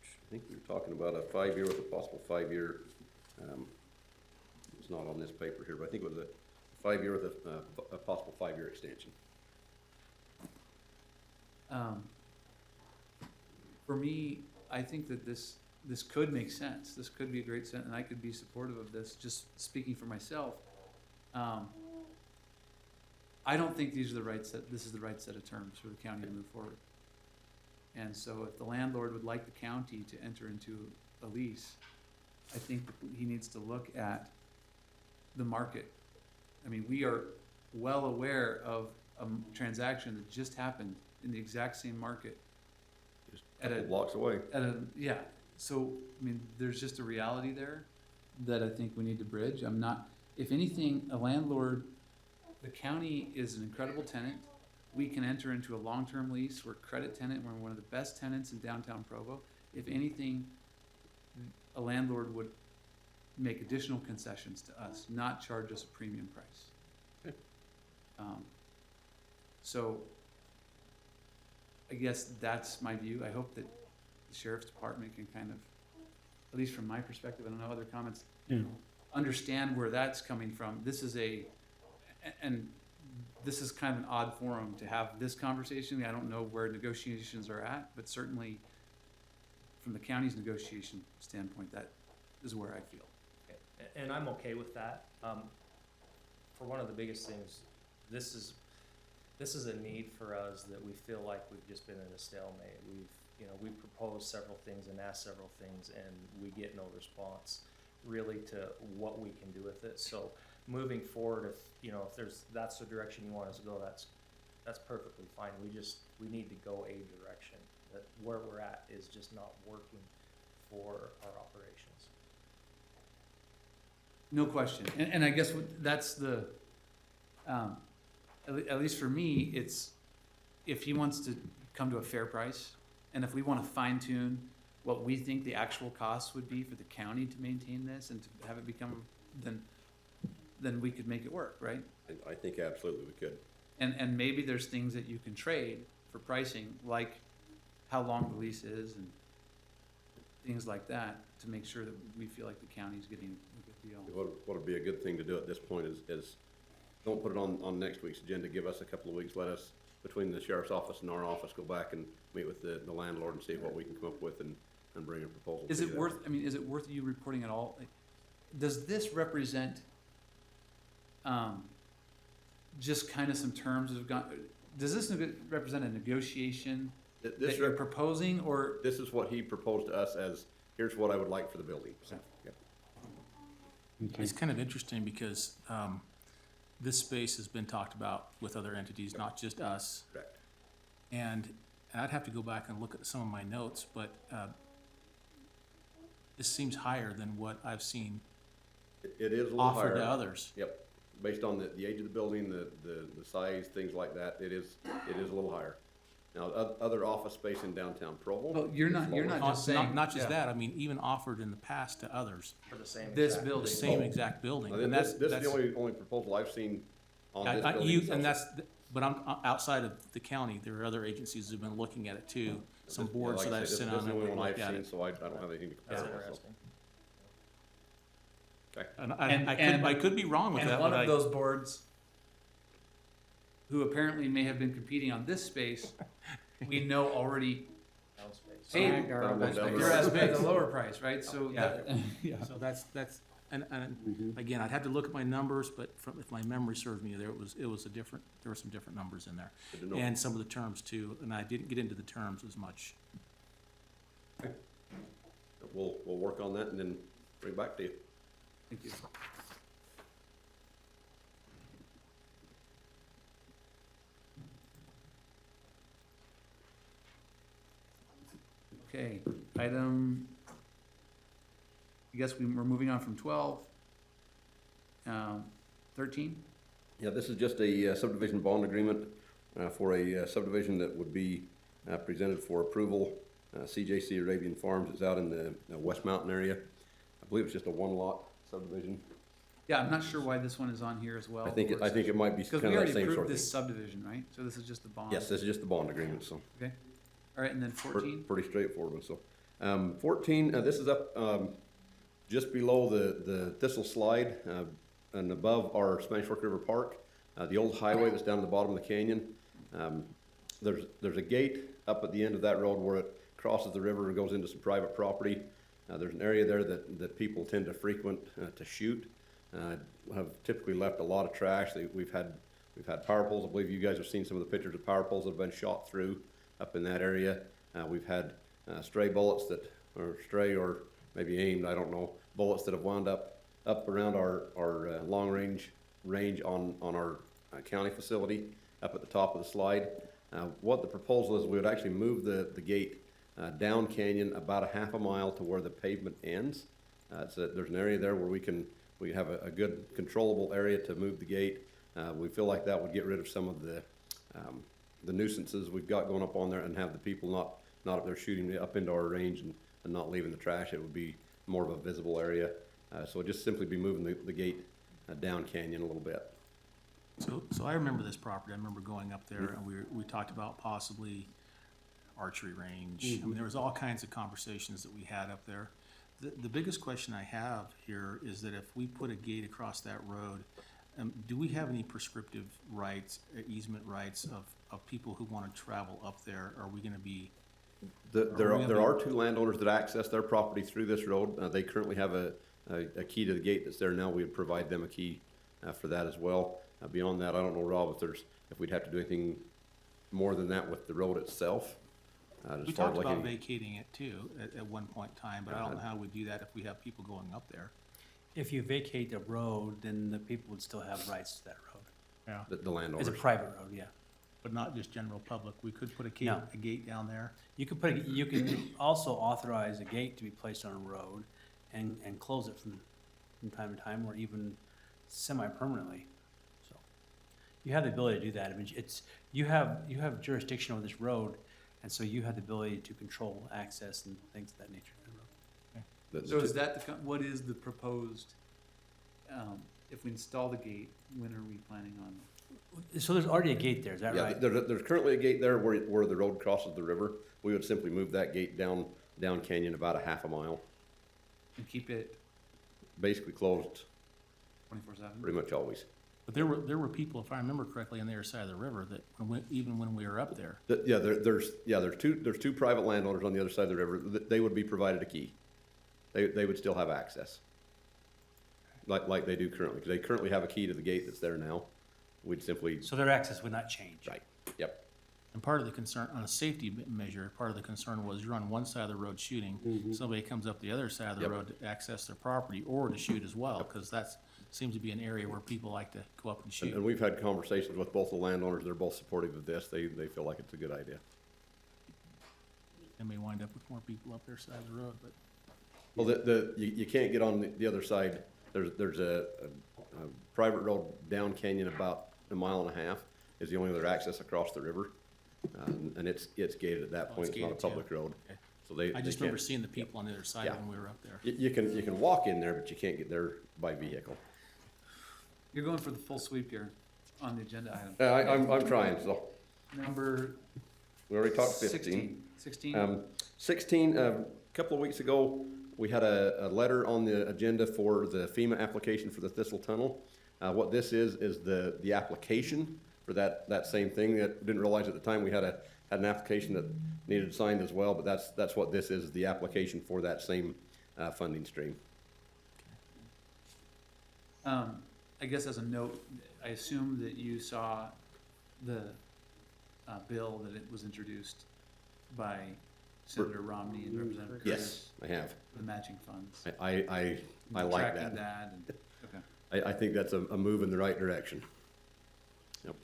I think we were talking about a 5-year with a possible 5-year, it's not on this paper here, but I think it was a 5-year with a possible 5-year extension. For me, I think that this could make sense. This could be a great sense, and I could be supportive of this, just speaking for myself. I don't think this is the right set of terms for the county to move forward. And so if the landlord would like the county to enter into a lease, I think that he needs to look at the market. I mean, we are well aware of a transaction that just happened in the exact same market. Just a couple blocks away. Yeah, so, I mean, there's just a reality there that I think we need to bridge. If anything, a landlord, the county is an incredible tenant. We can enter into a long-term lease. We're a credit tenant. We're one of the best tenants in downtown Provo. If anything, a landlord would make additional concessions to us, not charge us a premium price. Okay. So I guess that's my view. I hope that the sheriff's department can kind of, at least from my perspective, I don't know, other comments, understand where that's coming from. This is and this is kind of an odd forum to have this conversation. I don't know where negotiations are at, but certainly from the county's negotiation standpoint, that is where I feel. And I'm okay with that. For one of the biggest things, this is a need for us that we feel like we've just been in a stalemate. We've proposed several things and asked several things, and we get no response really to what we can do with it. So moving forward, if that's the direction you want us to go, that's perfectly fine. We need to go a direction. That where we're at is just not working for our operations. No question. And I guess that's the, at least for me, it's if he wants to come to a fair price, and if we want to fine tune what we think the actual cost would be for the county to maintain this and to have it become, then we could make it work, right? I think absolutely we could. And maybe there's things that you can trade for pricing, like how long the lease is and things like that, to make sure that we feel like the county's getting a good deal. What would be a good thing to do at this point is don't put it on next week's agenda. Give us a couple of weeks. Let us, between the sheriff's office and our office, go back and meet with the landlord and see what we can come up with and bring a proposal. Is to it you worth, is it worth you reporting at all? Does this represent, just kind of some terms that have gone, does this represent a negotiation that you're proposing, or? This is what he proposed to us as, here's what I would like for the building. So, yeah. It's kind of interesting because this space has been talked about with other entities, not just us. Correct. And I'd have to go back and look at some of my notes, but this seems higher than what I've seen It is a little offered higher. to others. Yep. Based on the age of the building, the size, things like that, it is a little higher. Now, other office space in downtown Provo. Well, you're not just saying. Not just yeah. that, I mean, even offered in the past to others, For the same This exact- building. the same exact building. Now, And this that's is the only proposal I've seen on this I- building. you, so and far. but I'm outside of the county, there are other agencies who've been looking at it too, some Yeah, boards like that I I've say, sent this on is the and only one looked I've at seen, it. so I don't have anything to That's compare. So. interesting. Okay. And I could be wrong with And that, one but of those boards, who apparently may have been competing on this space, we know already Down space. paid Right, or Down, that's down, big. your ass paid the lower price, right? So Yeah. that, So that's, and again, I'd have to look at my numbers, but if my memory serves me, there were some different numbers in there. Good to know. And some of the terms too, and I didn't get into the terms as much. We'll work on that and then bring it back to you. thank you. Okay, item, I guess we're moving on from 12. 13? Yeah, this is just a subdivision bond agreement for a subdivision that would be presented for approval. CJC Arabian Farms is out in the West Mountain area. I believe it's just a one-lot subdivision. Yeah, I'm not sure why this one is on here as well. I think it might be Because kind we of that already same sort approved of this thing. subdivision, right? So this is just the bond? Yes, this is just the bond agreement, so Okay, all right, and then 14? pretty straightforward one. So 14, this is up just below the Thistle Slide and above our Spanish Fork River Park. The old highway that's down at the bottom of the canyon. There's a gate up at the end of that road where it crosses the river and goes into some private property. There's an area there that people tend to frequent to shoot. Have typically left a lot of trash. We've had power poles. I believe you guys have seen some of the pictures of power poles that have been shot through up in that area. We've had stray bullets or maybe aimed, I don't know, bullets that have wound up around our long range on our county facility up at the top of the slide. What the proposal is, we would actually move the gate down canyon about a half a mile to where the pavement ends. There's an area there where we have a good controllable area to move the gate. We feel like that would get rid of some of the nuisances we've got going up on there and have the people not up there shooting up into our range and not leaving the trash. It would be more of a visible area. So it'd just simply be moving the gate down canyon a little bit. So I remember this property, I remember going up there and we talked about possibly archery range. I mean, there was all kinds of conversations that we had up there. The biggest question I have here is that if we put a gate across that road, do we have any prescriptive rights, easement rights of people who want to travel up there? Are we gonna be? There are two landowners that access their property through this road. They currently have a key to the gate that's there now. We would provide them a key for that as well. Beyond that, I don't know, Rob, if we'd have to do anything more than that with the road itself. As We far talked as like about any- vacating it too, at one point in time, but I don't know how we do that if we have people going up there. If you vacate the road, then the people would still have rights to that road. Yeah. the landowners. It's a private road, yeah. But not just general public. We could put No. a gate down there. You could you can also authorize a gate to be placed on a road and close it from time to time, or even semi-permanently. So, you have the ability to do that. I mean, you have jurisdiction over this road, and so you have the ability to control access and things of that nature. So is that what is the proposed, if we install the gate, when are we planning on? So there's already a gate there, is that Yeah, right? there's currently a gate there where the road crosses the river. We would simply move that gate down canyon about a half a mile, And keep it basically closed 24/7? pretty much always. But there were people, if I remember correctly, on the other side of the river that, even when we were up there. There's two private landowners on the other side of the river. They would be provided a key. They would still have access. Like they do currently. They currently have a key to the gate that's there now. We'd simply, So their access would not change. right, yep. And part of the concern, on a safety measure, part of the concern was you're on one side of the road shooting, somebody comes up the other side of the Yep. road to access their property or to shoot as well, because seems to be an area where people like to go up and And shoot. we've had conversations with both the landowners. They're both supportive of this. They feel like it's a good idea. And may wind up with more people up their side of the road, but. Well, you can't get on the other side. There's a private road down canyon about a mile and a half is the only other access across the river. And it's gated at that Oh, point. it's It's not a gated too. public road. Okay. So they I just remember can't- seeing the people on the other side Yeah. when we were up there. You can walk in there, but you can't get there by vehicle. You're going for the full sweep here on the agenda item. I'm trying, so Number we already talked 15. 16? 16, a couple of weeks ago, we had a letter on the agenda for the FEMA application for the Thistle Tunnel. What this is the application for that same thing. That didn't realize at the time we had an application that needed signed as well, but that's what this is, the application for that same funding stream. I guess as a note, I assume that you saw the bill that it was introduced by Senator Romney and Representative Yes, Curtis, I have. the matching funds. I like Tracking that. and, okay, I think that's a move in the right direction. Yep.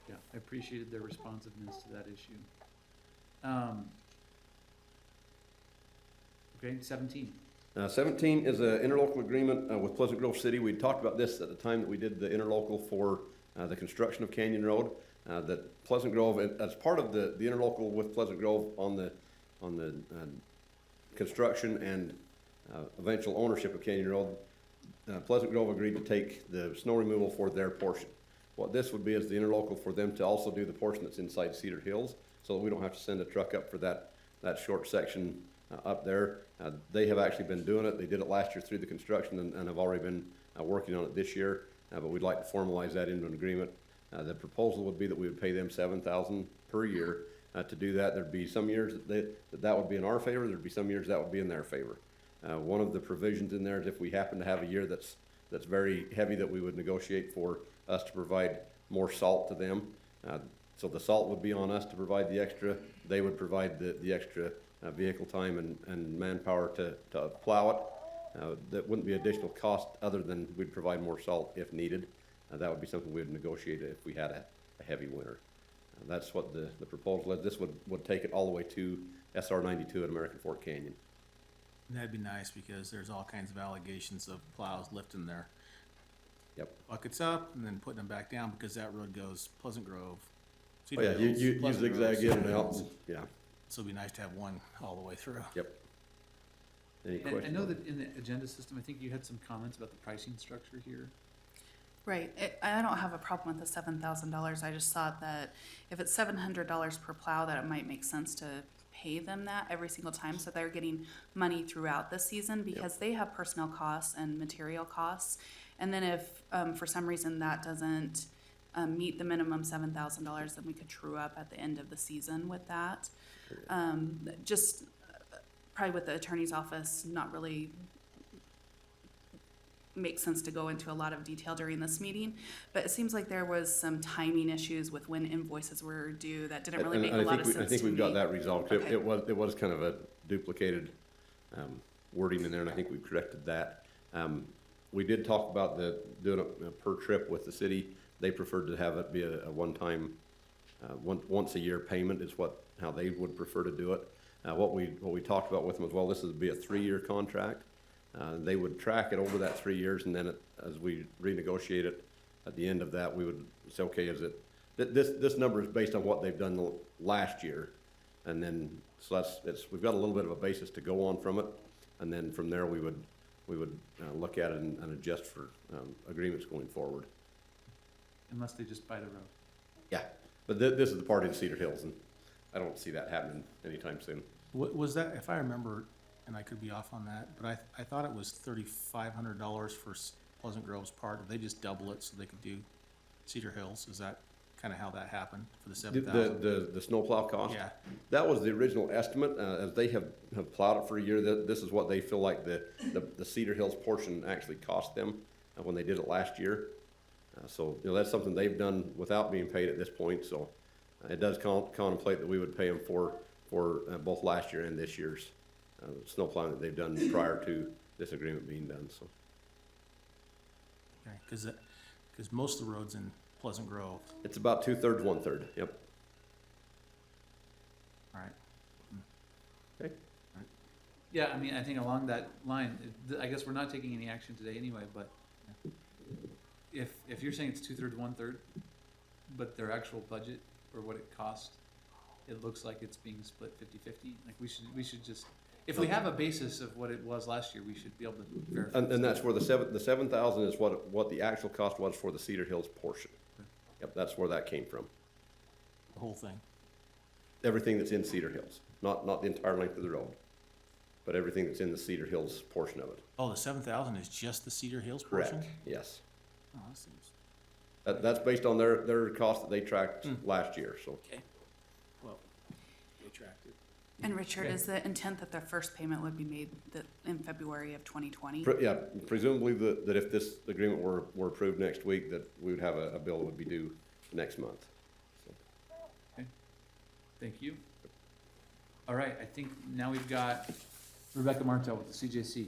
yeah, I appreciated their responsiveness to that issue. Okay, 17. 17 is an interlocal agreement with Pleasant Grove City. We talked about this at the time that we did the interlocal for the construction of Canyon Road. That Pleasant Grove, as part of the interlocal with Pleasant Grove on the construction and eventual ownership of Canyon Road, Pleasant Grove agreed to take the snow removal for their portion. What this would be is the interlocal for them to also do the portion that's inside Cedar Hills, so that we don't have to send a truck up for that short section up there. They have actually been doing it. They did it last year through the construction and have already been working on it this year, but we'd like to formalize that into an agreement. The proposal would be that we would pay them $7,000 per year to do that. There'd be some years that would be in our favor. There'd be some years that would be in their favor. One of the provisions in there is if we happen to have a year that's very heavy, that we would negotiate for us to provide more salt to them. So the salt would be on us to provide the extra. They would provide the extra vehicle time and manpower to plow it. That wouldn't be additional cost other than we'd provide more salt if needed. That would be something we would negotiate if we had a heavy winter. That's what the proposal is. This would take it all the way to SR 92 at American Fork Canyon. And that'd be nice because there's all kinds of allegations of plows lifting their Yep. buckets up and then putting them back down because that road goes Pleasant Grove. Oh yeah, you Pleasant Grove, zigzag in and Cedar out. Hills. Yeah. So it'd be nice to have one all the way through. Yep. Any And I questions? know that in the agenda system, I think you had some comments about the pricing structure here. Right, I don't have a problem with the $7,000, I just thought that if it's $700 per plow, that it might make sense to pay them that every single time, so they're getting money throughout the season, because they have personnel costs and material costs. And then if, for some reason that doesn't, meet the minimum $7,000, then we could true up at the end of the season with that. Just, probably with the attorney's office, not really makes sense to go into a lot of detail during this meeting, but it seems like there was some timing issues with when invoices were due that didn't really make a lot of sense to me. I think we've got that resolved. Okay. It was kind of a duplicated wording in there, and I think we've corrected that. We did talk about doing a per trip with the city. They preferred to have it be a one-time, once a year payment is how they would prefer to do it. What we talked about with them as well, this would be a 3-year contract. They would track it over that 3 years, and then as we renegotiate it, at the end of that, we would say, okay, this number is based on what they've done last year. And then, so we've got a little bit of a basis to go on from it. And then from there, we would look at it and adjust for agreements going forward. Unless they just buy the road. Yeah, but this is the part in Cedar Hills, and I don't see that happening anytime soon. Was that, if I remember, and I could be off on that, but I thought it was $3,500 for Pleasant Grove's part. Did they just double it so they could do Cedar Hills? Is that kind of how that happened for the $7,000? The snowplow cost? Yeah. That was the original estimate. As they have plowed it for a year, this is what they feel like the Cedar Hills portion actually cost them when they did it last year. So, that's something they've done without being paid at this point, so it does contemplate that we would pay them for both last year and this year's snow plowing that they've done prior to this agreement being done, so. Okay, because most of the roads in Pleasant Grove, It's about 2/3, 1/3, yep. all right. Yeah, I mean, I think along that line, I guess we're not taking any action today anyway, but if you're saying it's 2/3, 1/3, but their actual budget or what it cost, it looks like it's being split 50-50, like we should just, if we have a basis of what it was last year, we should be able to verify. And that's where the 7,000 is what the actual cost was for the Cedar Hills portion. Yep, that's where that came from. The whole thing. Everything that's in Cedar Hills, not the entire length of the road, but everything that's in the Cedar Hills portion of it. Oh, the 7,000 is just the Cedar Hills portion? Correct, yes. Oh, that seems, That's based on their cost that they tracked last year, so. okay. Well, they tracked it. And Richard, is the intent that their first payment would be made in February of 2020? Yeah, presumably that if this agreement were approved next week, that we would have a bill that would be due next month. So, Thank you. All right, I think now we've got Rebecca Martel with the CJC.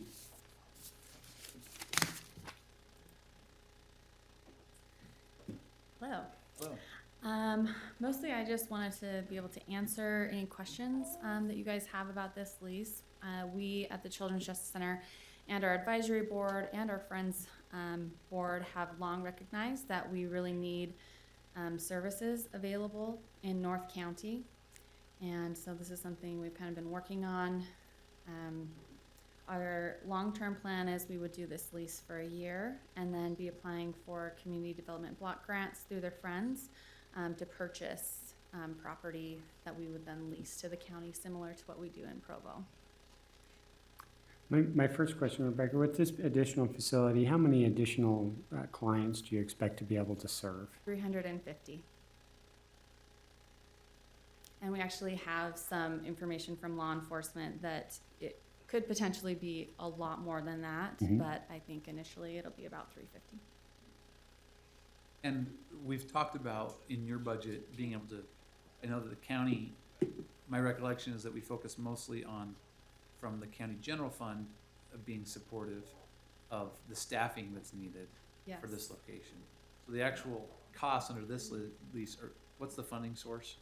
Hello. Hello. Mostly I just wanted to be able to answer any questions that you guys have about this lease. We at the Children's Justice Center and our advisory board and our Friends board have long recognized that we really need services available in North County. And so this is something we've kind of been working on. Our long-term plan is we would do this lease for a year and then be applying for community development block grants through their friends to purchase property that we would then lease to the county, similar to what we do in Provo. My first question, Rebecca, with this additional facility, how many additional clients do you expect to be able to serve? 350. And we actually have some information from law enforcement that it could potentially be a lot more than that, but I think initially it'll be about 350. And we've talked about in your budget being able to, I know that the county, my recollection is that we focus mostly on, from the county general fund, of being supportive of the staffing that's needed for this location. So the actual cost under this lease, or what's the funding source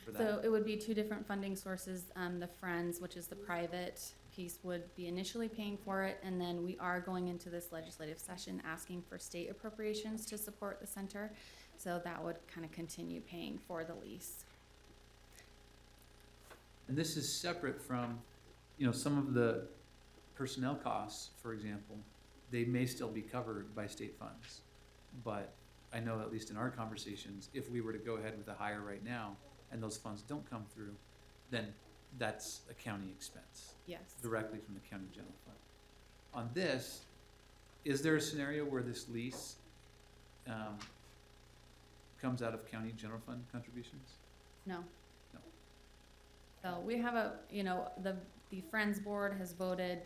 for that? So it would be two different funding sources. The Friends, which is the private piece, would be initially paying for it, and then we are going into this legislative session asking for state appropriations to support the center. So that would kind of continue paying for the lease. And this is separate from, some of the personnel costs, for example, they may still be covered by state funds. But I know, at least in our conversations, if we were to go ahead with a hire right now and those funds don't come through, then that's a county expense Yes. directly from the county general fund. On this, is there a scenario where this lease comes out of county general fund contributions? No. No. So we have the Friends Board has voted,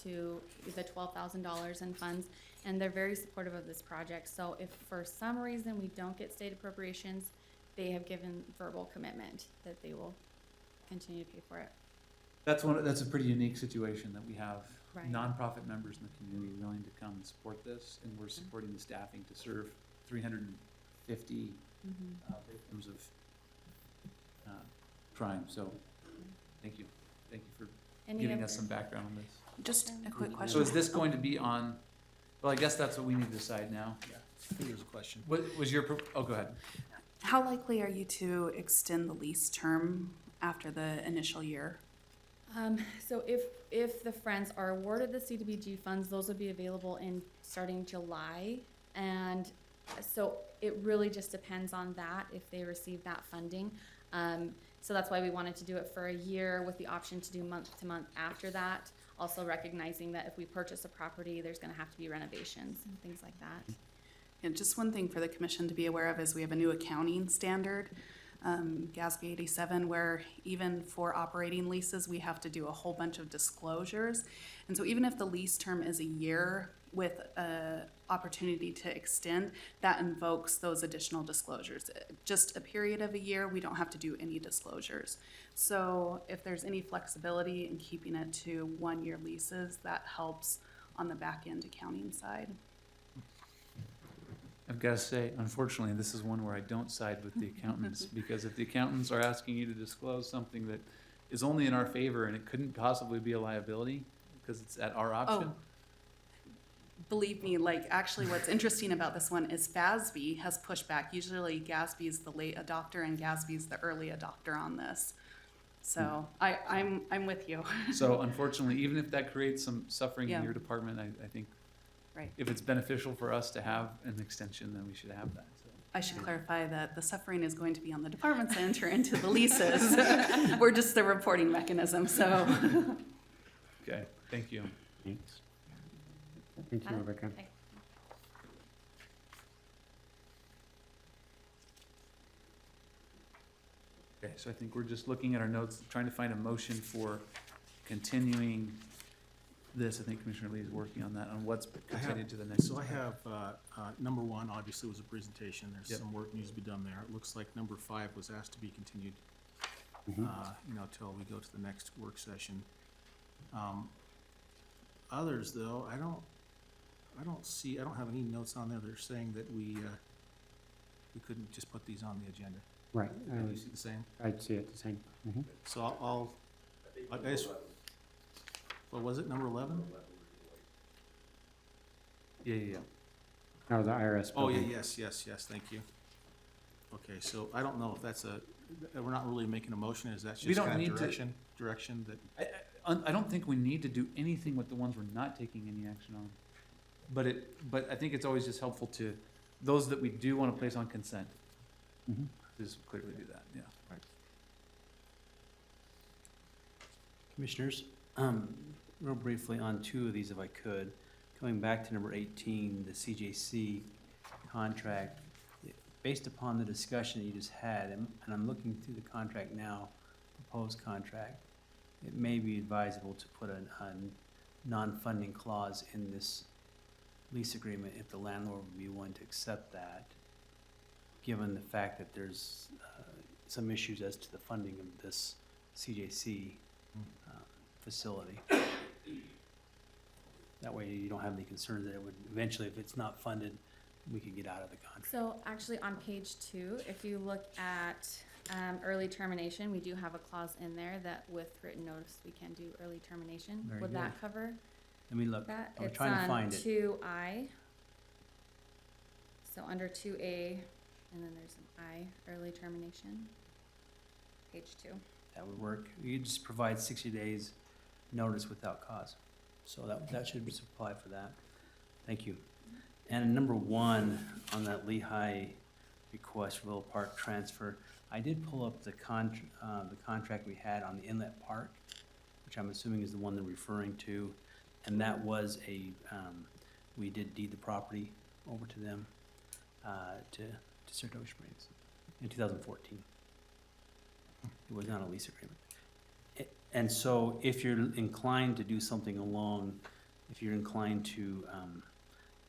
to the $12,000 in funds, and they're very supportive of this project. So if for some reason we don't get state appropriations, they have given verbal commitment that they will continue to pay for it. That's a pretty unique situation that we have Right. nonprofit members in the community willing to come and support this, and we're supporting the staffing to serve 350 victims of crime. So, thank you. Thank you for giving us some background on this. Just a quick So question. is this going to be on, well, I guess that's what we need to decide now. I think there's a question. What was your, oh, go ahead. How likely are you to extend the lease term after the initial year? So if the Friends are awarded the CDBG funds, those would be available in starting July. And so it really just depends on that, if they receive that funding. So that's why we wanted to do it for a year with the option to do month to month after that. Also recognizing that if we purchase a property, there's gonna have to be renovations and things like that. And just one thing for the commission to be aware of is we have a new accounting standard, GASB 87, where even for operating leases, we have to do a whole bunch of disclosures. And so even if the lease term is a year with a opportunity to extend, that invokes those additional disclosures. Just a period of a year, we don't have to do any disclosures. So if there's any flexibility in keeping it to 1-year leases, that helps on the back end accounting side. I've got to say, unfortunately, this is one where I don't side with the accountants, because if the accountants are asking you to disclose something that is only in our favor and it couldn't possibly be a liability because it's at our option. Oh, believe me, actually what's interesting about this one is FASB has pushed back. Usually GASB is the late adopter and GASB is the early adopter on this. So I'm with you. So unfortunately, even if that creates some suffering in Yeah. your department, I think Right. if it's beneficial for us to have an extension, then we should have that. So. I should clarify that the suffering is going to be on the departments that enter into the leases. We're just the reporting mechanism, so. Okay, thank you. Thanks. Thank you, Got it? Rebecca. Okay. Okay, so I think we're just looking at our notes, trying to find a motion for continuing this. I think Commissioner Lee is working on that, on what's continued to the next. So I have, number one, obviously was a presentation. There's Yep. some work needs to be done there. It looks like number 5 was asked to be continued, till we go to the next work session. Others, though, I don't have any notes on there that are saying that we couldn't just put these on the agenda. Right, Do you see the same? I'd see it the same. Mhm. So I guess, what was it, number 11? Yeah. Oh, the IRS Oh, yeah, building. yes, thank you. Okay, so I don't know if that's we're not really making a motion, is that We just don't kind need of to- direction that, I don't think we need to do anything with the ones we're not taking any action on. But I think it's always just helpful to, those that we do want to place on consent, Mhm. just clearly do that, yeah. Commissioners, real briefly on 2 of these if I could. Coming back to number 18, the CJC contract, based upon the discussion that you just had, and I'm looking through the contract now, proposed contract, it may be advisable to put a non-funding clause in this lease agreement if the landlord would be willing to accept that, given the fact that there's some issues as to the funding of this CJC facility. That way you don't have any concerns that it would, eventually, if it's not funded, we could get out of the contract. So actually on page 2, if you look at early termination, we do have a clause in there that with written notice, we can do early termination. Very Would good. that cover Let me look, that? I'm trying to find It's it. on 2I. So under 2A, and then there's an I, early termination. Page 2. That would work. You just provide 60 days notice without cause. So that should be supply for that. Thank you. And number 1, on that Lehigh request for Little Park transfer, I did pull up the contract we had on the Inlet Park, which I'm assuming is the one they're referring to. And that was we did deed the property over to them, to Saratoga Springs in 2014. It was not a lease agreement. And so if you're inclined to do something if you're inclined to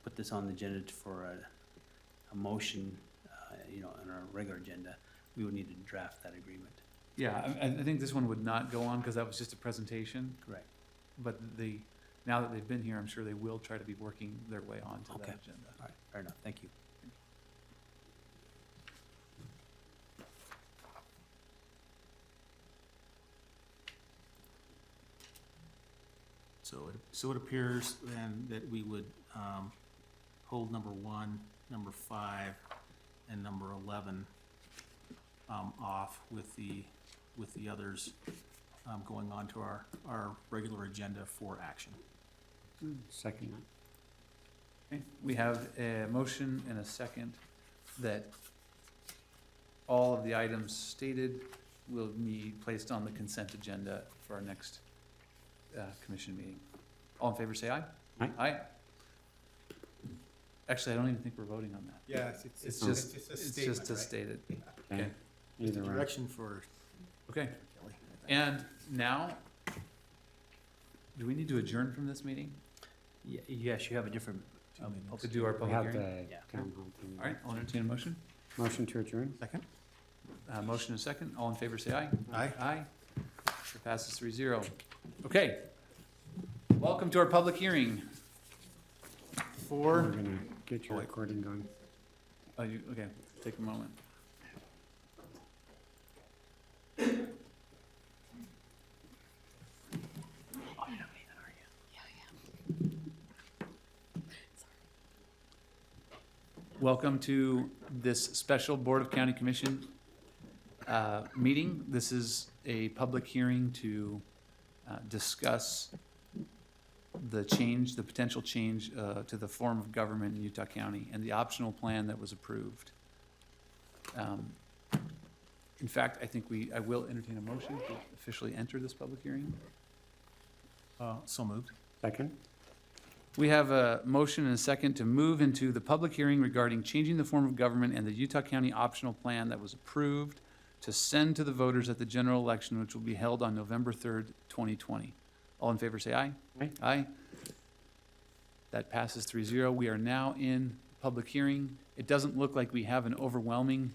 put this on the agenda for a motion, on our regular agenda, we would need to draft that agreement. Yeah, I think this one would not go on because that was just a presentation. Correct. But now that they've been here, I'm sure they will try to be working their way onto that Okay. agenda. All right, fair enough. Thank you. So it appears then that we would hold number 1, number 5, and number 11 off with the others going on to our regular agenda for action. Second that. Okay, we have a motion and a second that all of the items stated will be placed on the consent agenda for our next commission meeting. All in favor, say aye. Aye. Aye. Actually, I don't even think we're voting on that. Yeah, It's just to state it. Okay. Either way. Direction for Okay, Kelly. and now, do we need to adjourn from this meeting Yes, you have a different, to do our We public have hearing? the Yeah. town hall thing. All right, I'll entertain a motion. Motion to adjourn? Second? Motion and second, all in favor say aye. Aye. Aye. It passes 3-0. Okay. Welcome to our public hearing. We're gonna get your recording going. Okay, take a moment. Welcome to this special Board of County Commission meeting. This is a public hearing to discuss the potential change to the form of government in Utah County and the optional plan that was approved. In fact, I think I will entertain a motion to officially enter this public hearing. So moved. Second? We have a motion and a second to move into the public hearing regarding changing the form of government and the Utah County optional plan that was approved to send to the voters at the general election, which will be held on November 3rd, 2020. All in favor, say aye. Aye. Aye. That passes 3-0. We are now in public hearing. It doesn't look like we have an overwhelming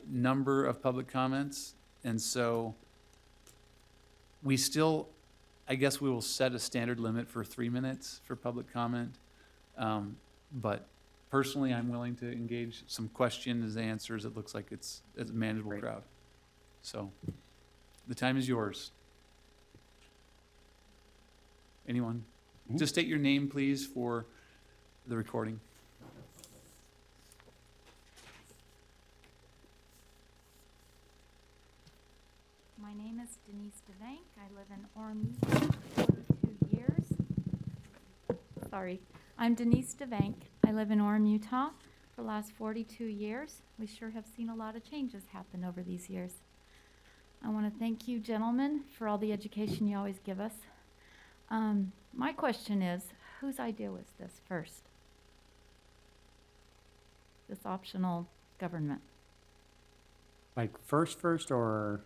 number of public comments, and so we still, I guess we will set a standard limit for 3 minutes for public comment. But personally, I'm willing to engage some questions, answers. It looks like it's a manageable Great. crowd. So the time is yours. Anyone? Mhm. Just state your name, please, for the recording. My name is Denise DeVank. I live in Orem, Utah for 42 years. Sorry. I'm Denise DeVank. I live in Orem, Utah for the last 42 years. We sure have seen a lot of changes happen over these years. I want to thank you gentlemen for all the education you always give us. My question is, whose idea was this first? This optional government? Like first, or?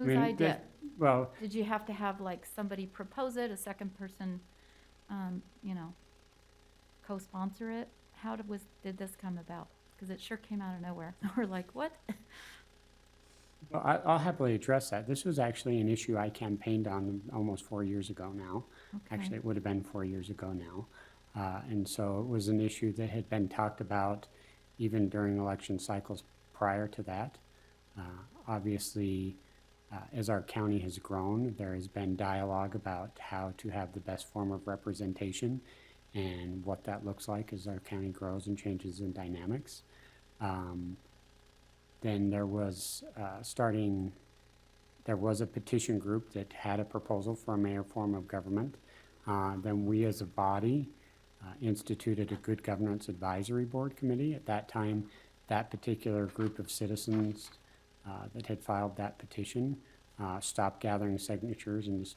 I Whose mean, idea? Well, Did you have to have like somebody propose it, a second person, co-sponsor it? How did this come about? Because it sure came out of nowhere. We're like, what? well, I'll happily address that. This was actually an issue I campaigned on almost 4 years ago now. Okay. Actually, it would have been 4 years ago now. And so it was an issue that had been talked about even during election cycles prior to that. Obviously, as our county has grown, there has been dialogue about how to have the best form of representation and what that looks like as our county grows and changes in dynamics. Then there was, starting there was a petition group that had a proposal for a mayor form of government. Then we as a body instituted a good governance advisory board committee. At that time, that particular group of citizens that had filed that petition stopped gathering signatures and just,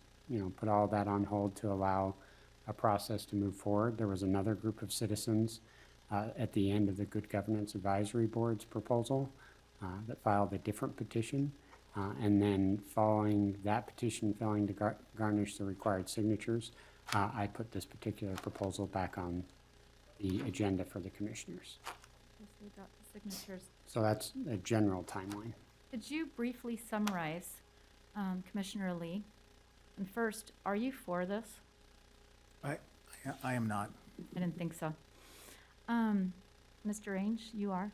put all that on hold to allow a process to move forward. There was another group of citizens at the end of the Good Governance Advisory Board's proposal that filed a different petition. And then following that petition failing to garnish the required signatures, I put this particular proposal back on the agenda for the commissioners. Yes, we got the signatures. So that's a general timeline. Could you briefly summarize, Commissioner Lee? And first, are you for this? I am not. I didn't think so. Mr. Ainge, you are?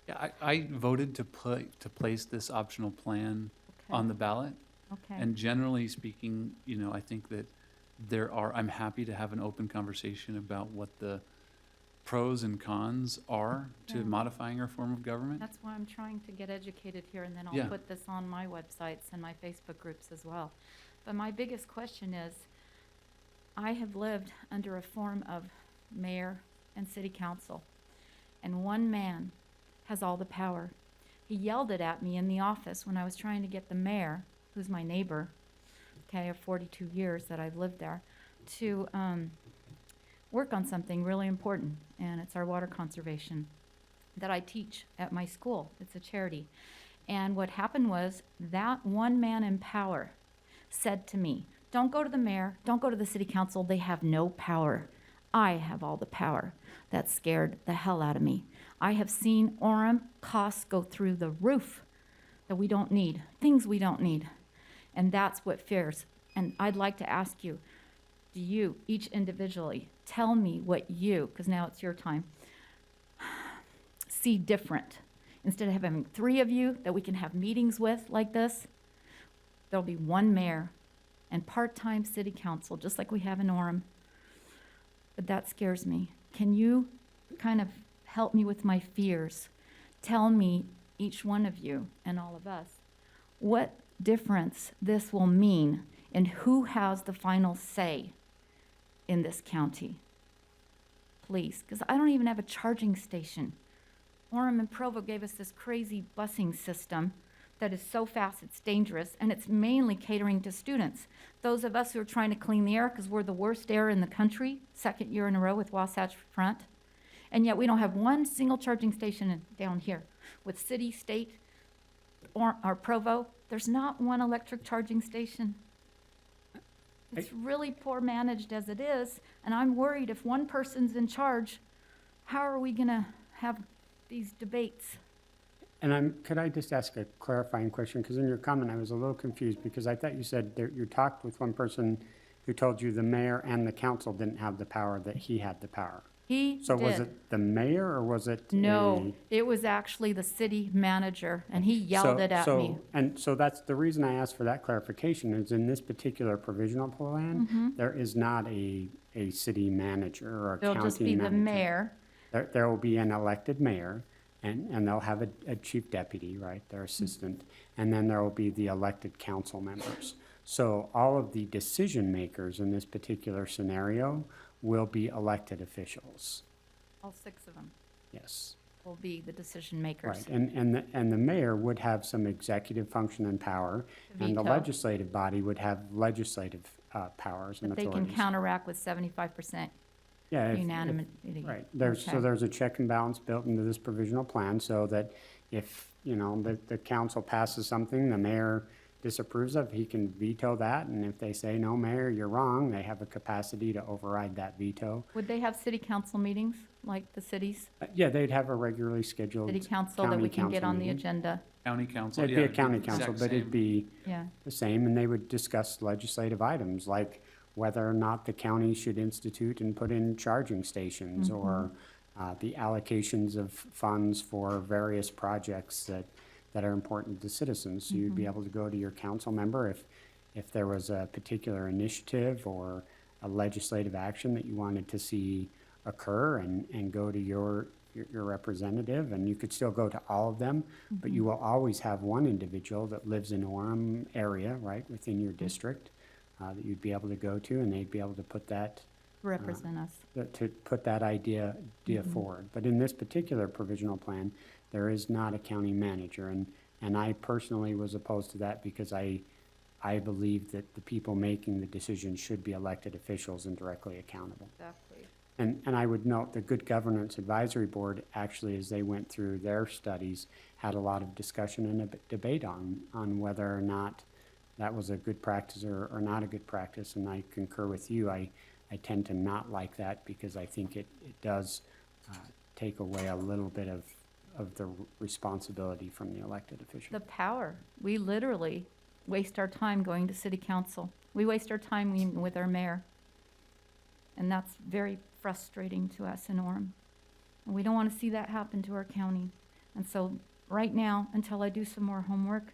Yeah, I voted to place this optional plan on the ballot. Okay. And generally speaking, I think that I'm happy to have an open conversation about what the pros and cons are to Yeah. modifying our form of government. That's why I'm trying to get educated here, and then I'll Yeah. put this on my websites and my Facebook groups as well. But my biggest question is, I have lived under a form of mayor and city council, and one man has all the power. He yelled it at me in the office when I was trying to get the mayor, who's my neighbor, of 42 years that I've lived there, to work on something really important, and it's our water conservation that I teach at my school. It's a charity. And what happened was that one man in power said to me, don't go to the mayor, don't go to the city council, they have no power. I have all the power. That scared the hell out of me. I have seen Orem costs go through the roof that we don't need, things we don't need. And that's what fears. And I'd like to ask you, do you, each individually, tell me what you, because now it's your time, see different? Instead of having 3 of you that we can have meetings with like this, there'll be one mayor and part-time city council, just like we have in Orem. But that scares me. Can you kind of help me with my fears? Tell me, each one of you and all of us, what difference this will mean and who has the final say in this county. Please, because I don't even have a charging station. Orem and Provo gave us this crazy busing system that is so fast it's dangerous, and it's mainly catering to students. Those of us who are trying to clean the air, because we're the worst air in the country, 2nd year in a row with Wasatch Front, and yet we don't have one single charging station down here. With city, state, or Provo, there's not one electric charging station. It's really poor managed as it is, and I'm worried if one person's in charge, how are we gonna have these debates? And could I just ask a clarifying question? Because in your comment, I was a little confused because I thought you said you talked with one person who told you the mayor and the council didn't have the power, that he had the power. He So was did. it the mayor or was it? No, it was actually the city manager, and he yelled it at me. And so that's the reason I asked for that clarification is in this particular provisional plan, there is not a city manager or a county It'll manager. just be the mayor. There will be an elected mayor, and they'll have a chief deputy, right, their assistant, and then there will be the elected council members. So all of the decision makers in this particular scenario will be elected officials. All 6 of them Yes. will be the decision makers. Right, and the mayor would have some executive function and power, and the Veto. legislative body would have legislative powers and But they authorities. can counteract with 75% Yeah, unanimity. right, Okay. so there's a check and balance built into this provisional plan, so that if, the council passes something the mayor disapproves of, he can veto that, and if they say, no, mayor, you're wrong, they have a capacity to override that veto. Would they have city council meetings like the cities? Yeah, they'd have a regularly scheduled City council that we county can get council on the meeting. agenda? County council, It'd yeah. be a county exact council, but it'd same. be Yeah. the same, and they would discuss legislative items, like whether or not the county should institute and put in charging stations, or the allocations of funds for various projects that are important to citizens. So you'd be able to go to your council member if there was a particular initiative or a legislative action that you wanted to see occur, and go to your your representative, and you could still go to all of them, but you will always have one individual that lives in Orem area, right, within your district, that you'd be able to go to, and they'd be able to put that, Represent us. to put that idea forward. But in this particular provisional plan, there is not a county manager, and I personally was opposed to that because I believe that the people making the decisions should be elected officials and directly accountable. Exactly. And I would note the Good Governance Advisory Board, actually, as they went through their studies, had a lot of discussion and a debate on whether or not that was a good practice or not a good practice, and I concur with you. I tend to not like that because I think it does take away a little bit of the responsibility from the elected official. The power. We literally waste our time going to city council. We waste our time even with our mayor. And that's very frustrating to us in Orem. And we don't want to see that happen to our county. And so right now, until I do some more homework,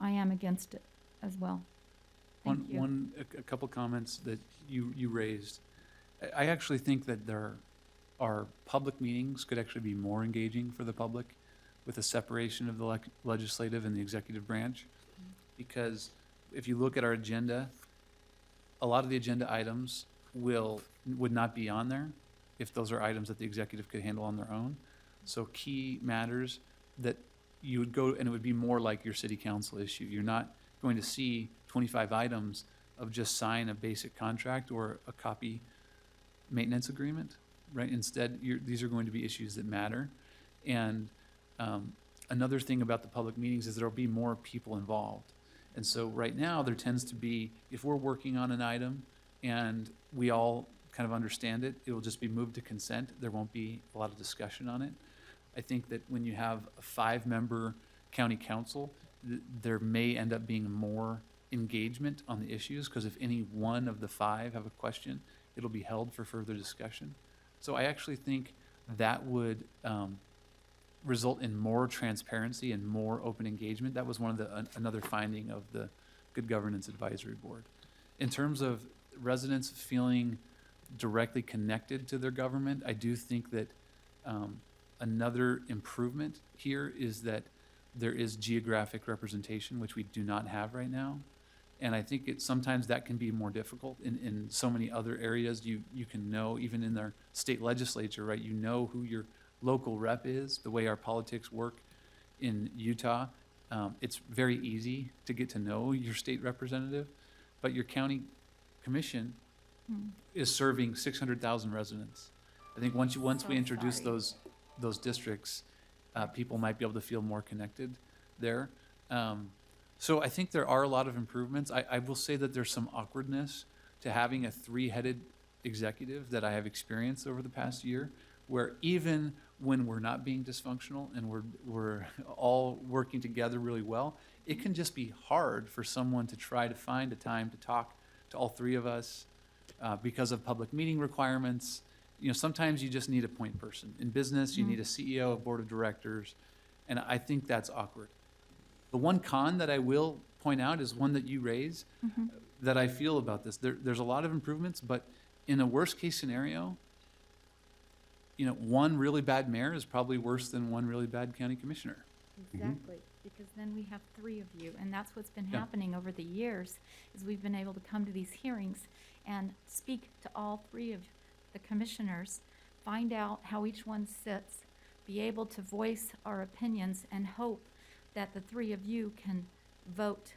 I am against it as well. Thank you. A couple comments that you raised. I actually think that our public meetings could actually be more engaging for the public with a separation of the legislative and the executive branch. Because if you look at our agenda, a lot of the agenda items would not be on there if those are items that the executive could handle on their own. So key matters that you would go, and it would be more like your city council issue. You're not going to see 25 items of just sign a basic contract or a copy maintenance agreement, right? Instead, these are going to be issues that matter. And another thing about the public meetings is there'll be more people involved. And so right now, there tends to be, if we're working on an item and we all kind of understand it, it will just be moved to consent. There won't be a lot of discussion on it. I think that when you have a 5-member county council, there may end up being more engagement on the issues, because if any one of the 5 have a question, it'll be held for further discussion. So I actually think that would result in more transparency and more open engagement. That was one of another finding of the Good Governance Advisory Board. In terms of residents feeling directly connected to their government, I do think that another improvement here is that there is geographic representation, which we do not have right now. And I think sometimes that can be more difficult in so many other areas. You can know, even in their state legislature, right? You know who your local rep is. The way our politics work in Utah, it's very easy to get to know your state representative, but your county commission is serving 600,000 residents. I think once we introduce those districts, people might be able to feel more connected there. So I think there are a lot of improvements. I will say that there's some awkwardness to having a 3-headed executive that I have experienced over the past year, where even when we're not being dysfunctional and we're all working together really well, it can just be hard for someone to try to find a time to talk to all 3 of us because of public meeting requirements. You know, sometimes you just need a point person. In business, you need a CEO, a board of directors, and I think that's awkward. The one con that I will point out is one that you raise that I feel about this. There's a lot of improvements, but in a worst case scenario, you know, one really bad mayor is probably worse than one really bad county commissioner. Exactly, because then we have 3 of you, and that's what's been happening over the years, is we've been able to come to these hearings and speak to all 3 of the commissioners, find out how each one sits, be able to voice our opinions, and hope that the 3 of you can vote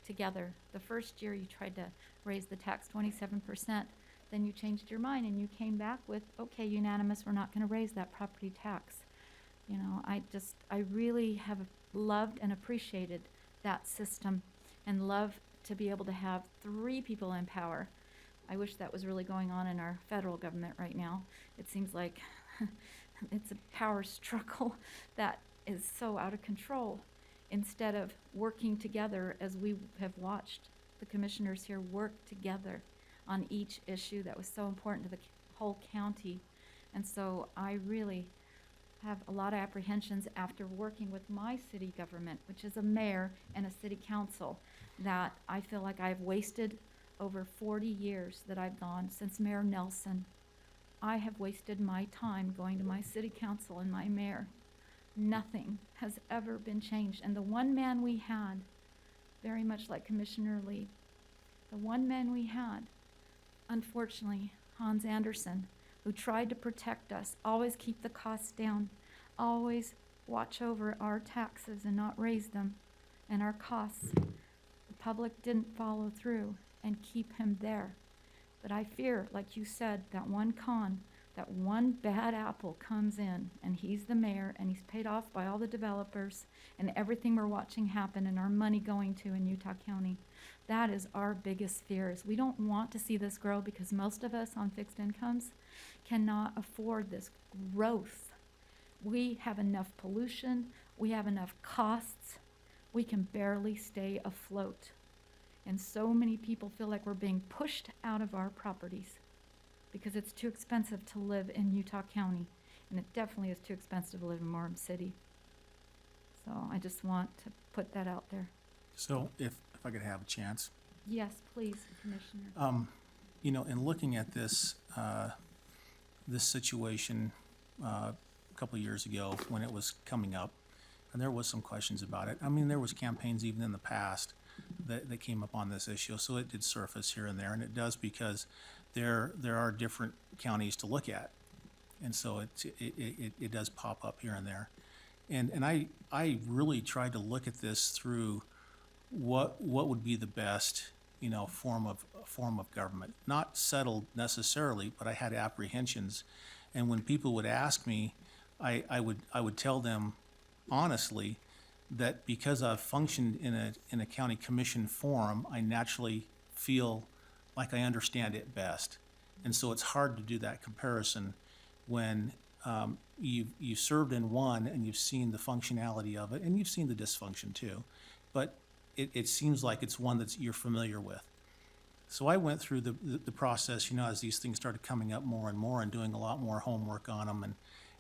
together. The first year you tried to raise the tax 27%, then you changed your mind and you came back with, okay, unanimous, we're not going to raise that property tax. You know, I really have loved and appreciated that system and love to be able to have 3 people in power. I wish that was really going on in our federal government right now. It seems like it's a power struggle that is so out of control, instead of working together as we have watched the commissioners here work together on each issue that was so important to the whole county. And so I really have a lot of apprehensions after working with my city government, which is a mayor and a city council, that I feel like I've wasted over 40 years that I've gone since Mayor Nelson I have wasted my time going to my city council and my mayor. Nothing has ever been changed. And the one man we had, very much like Commissioner Lee, the one man we had, unfortunately, Hans Anderson, who tried to protect us, always keep the costs down, always watch over our taxes and not raise them, and our costs. The public didn't follow through and keep him there. But I fear, like you said, that one bad apple comes in, and he's the mayor, and he's paid off by all the developers and everything we're watching happen and our money going to in Utah County. That is our biggest fear, is we don't want to see this grow because most of us on fixed incomes cannot afford this growth. We have enough pollution, we have enough costs, we can barely stay afloat. And so many people feel like we're being pushed out of our properties because it's too expensive to live in Utah County, and it definitely is too expensive to live in Markham City. So I just want to put that out there. So if I could have a chance. Yes, please, Commissioner. You know, in looking at this, this situation a couple of years ago when it was coming up, and there was some questions about it. I mean, there was campaigns even in the past that came up on this issue, so it did surface here and there, and it does because there are different counties to look at, and so it does pop up here and there. And I really tried to look at this through what would be the best, you know, form of government. Not settled necessarily, but I had apprehensions. And when people would ask me, I would tell them honestly that because I've functioned in a county commission forum, I naturally feel like I understand it best. And so it's hard to do that comparison when you've served in one and you've seen the functionality of it, and you've seen the dysfunction too. But it seems like it's one that you're familiar with. So I went through the process, you know, as these things started coming up more and more, and doing a lot more homework on them,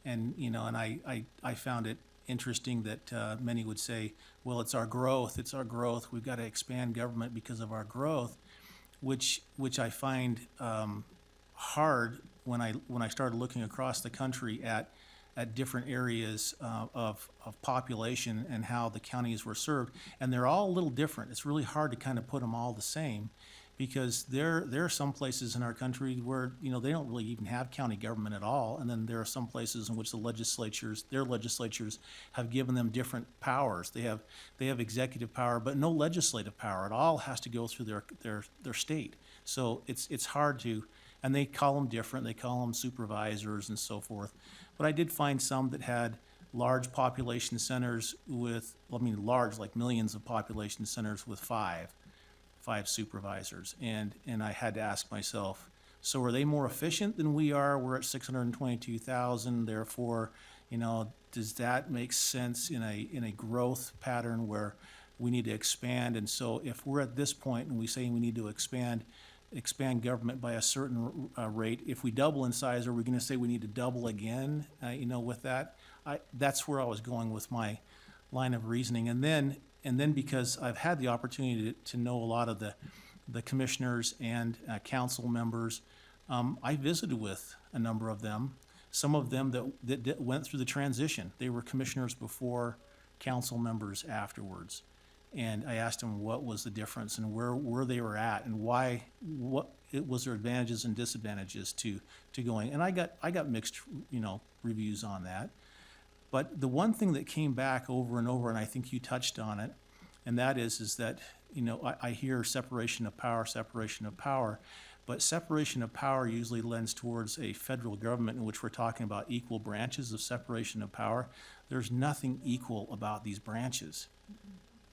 and you know, and I found it interesting that many would say, well, it's our growth, we've got to expand government because of our growth, which I find hard when I started looking across the country at different areas of population and how the counties were served. And they're all a little different. It's really hard to kind of put them all the same, because there are some places in our country where, you know, they don't really even have county government at all. And then there are some places in which their legislatures have given them different powers. They have executive power, but no legislative power. It all has to go through their state. So it's hard to, and they call them different. They call them supervisors and so forth. But I did find some that had large population centers with, large, like millions of population centers with five supervisors. And I had to ask myself, so are they more efficient than we are? We're at 622,000, therefore, you know, does that make sense in a growth pattern where we need to expand? And so if we're at this point and we say we need to expand government by a certain rate, if we double in size, are we going to say we need to double again, you know, with that? That's where I was going with my line of reasoning. And then because I've had the opportunity to know a lot of the commissioners and council members, I visited with a number of them, some of them that went through the transition. They were commissioners before, council members afterwards. And I asked them what was the difference and where they were at and why, what it was their advantages and disadvantages to going. And I got mixed, you know, reviews on that. But the one thing that came back over and over, and I think you touched on it, and that is that, you know, I hear separation of power, but separation of power usually lends towards a federal government in which we're talking about equal branches of separation of power. There's nothing equal about these branches.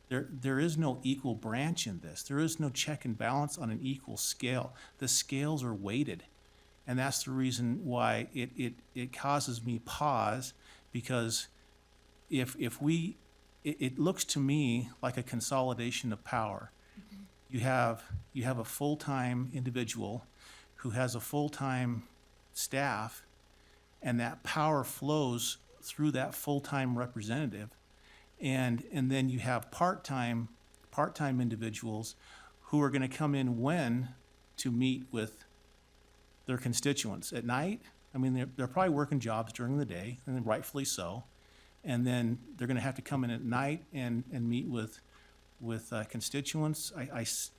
There is no equal branch in this. There is no check and balance on an equal scale. The scales are weighted. And that's the reason why it causes me pause, because it looks to me like a consolidation of power. You have a full-time individual who has a full-time staff, and that power flows through that full-time representative. And then you have part-time individuals who are going to come in when to meet with their constituents, at night I mean, they're probably working jobs during the day, and rightfully so. And then they're gonna have to come in at night and meet with constituents.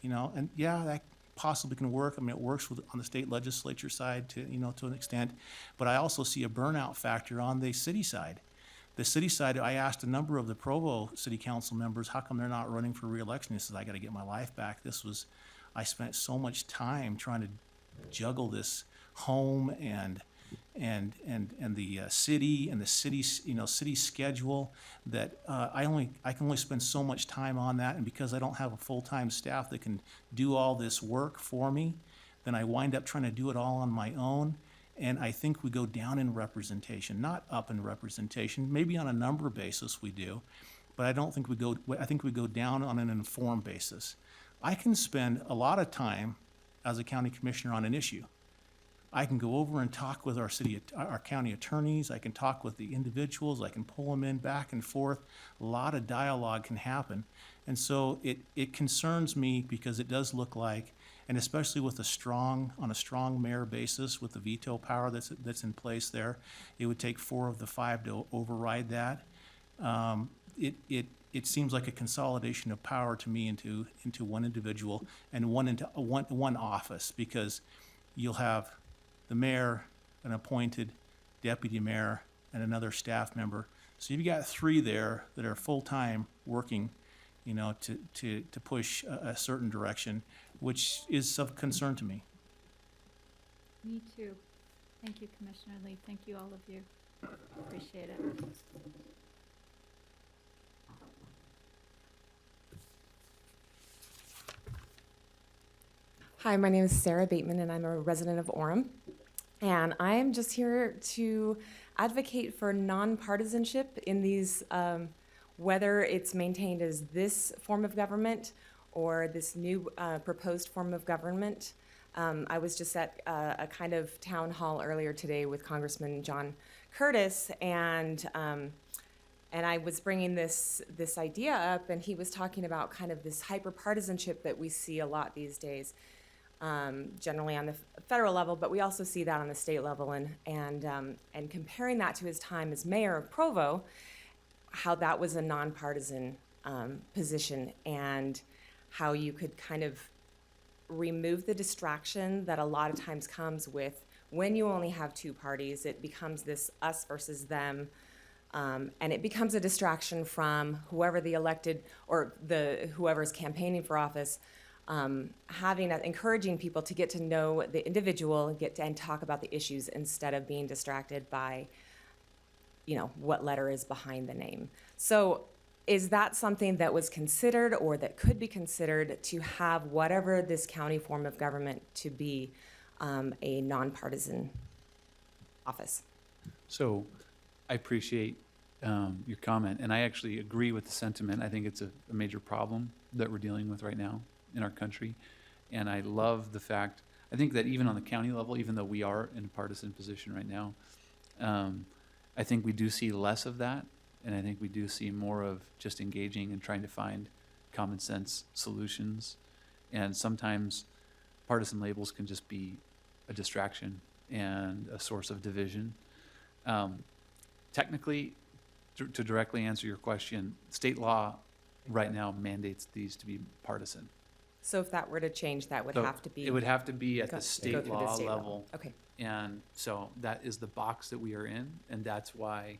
You know, and yeah, that possibly can work. I mean, it works on the state legislature side to an extent. But I also see a burnout factor on the city side. The city side, I asked a number of the Provo city council members, how come they're not running for reelection? He says, I gotta get my life back. I spent so much time trying to juggle this home and the city and the city's city schedule that I can only spend so much time on that, and because I don't have a full-time staff that can do all this work for me, then I wind up trying to do it all on my own. And I think we go down in representation, not up in representation. Maybe on a number basis we do, but I think we go down on an informed basis. I can spend a lot of time as a county commissioner on an issue. I can go over and talk with our county attorneys. I can talk with the individuals. I can pull them in back and forth. A lot of dialogue can happen. And so it concerns me because it does look like, and especially with on a strong mayor basis with the veto power that's in place there, it would take 4 of the 5 to override that. It seems like a consolidation of power to me into one individual and one office, because you'll have the mayor, an appointed deputy mayor, and another staff member. So you've got 3 there that are full-time working, to push a certain direction, which is of concern to me. Me too. Thank you, Commissioner Lee. Thank you, all of you. Appreciate it. Hi, my name is Sarah Bateman, and I'm a resident of Orem. And I'm just here to advocate for nonpartisanship in these, whether it's maintained as this form of government or this new proposed form of government. I was just at a kind of town hall earlier today with Congressman John Curtis, and I was bringing this idea up, and he was talking about kind of this hyper-partisanship that we see a lot these days. Generally on the federal level, but we also see that on the state level, and comparing that to his time as mayor of Provo, how that was a nonpartisan position, and how you could kind of remove the distraction that a lot of times comes with when you only have 2 parties. It becomes this us versus them, and it becomes a distraction from whoever the elected or whoever's campaigning for office. Encouraging people to get to know the individual, and talk about the issues instead of being distracted by, what letter is behind the name. So is that something that was considered or that could be considered to have whatever this county form of government to be a nonpartisan office? So I appreciate your comment, and I actually agree with the sentiment. I think it's a major problem that we're dealing with right now in our country. And I love the fact, I think that even on the county level, even though we are in a partisan position right now, I think we do see less of that. And I think we do see more of just engaging and trying to find common sense solutions. And sometimes partisan labels can just be a distraction and a source of division. Technically, to directly answer your question, state law right now mandates these to be partisan. So if that were to change, that would So have to be. It would have to be at go the through state the law state level. Okay. And so that is the box that we are in, and that's why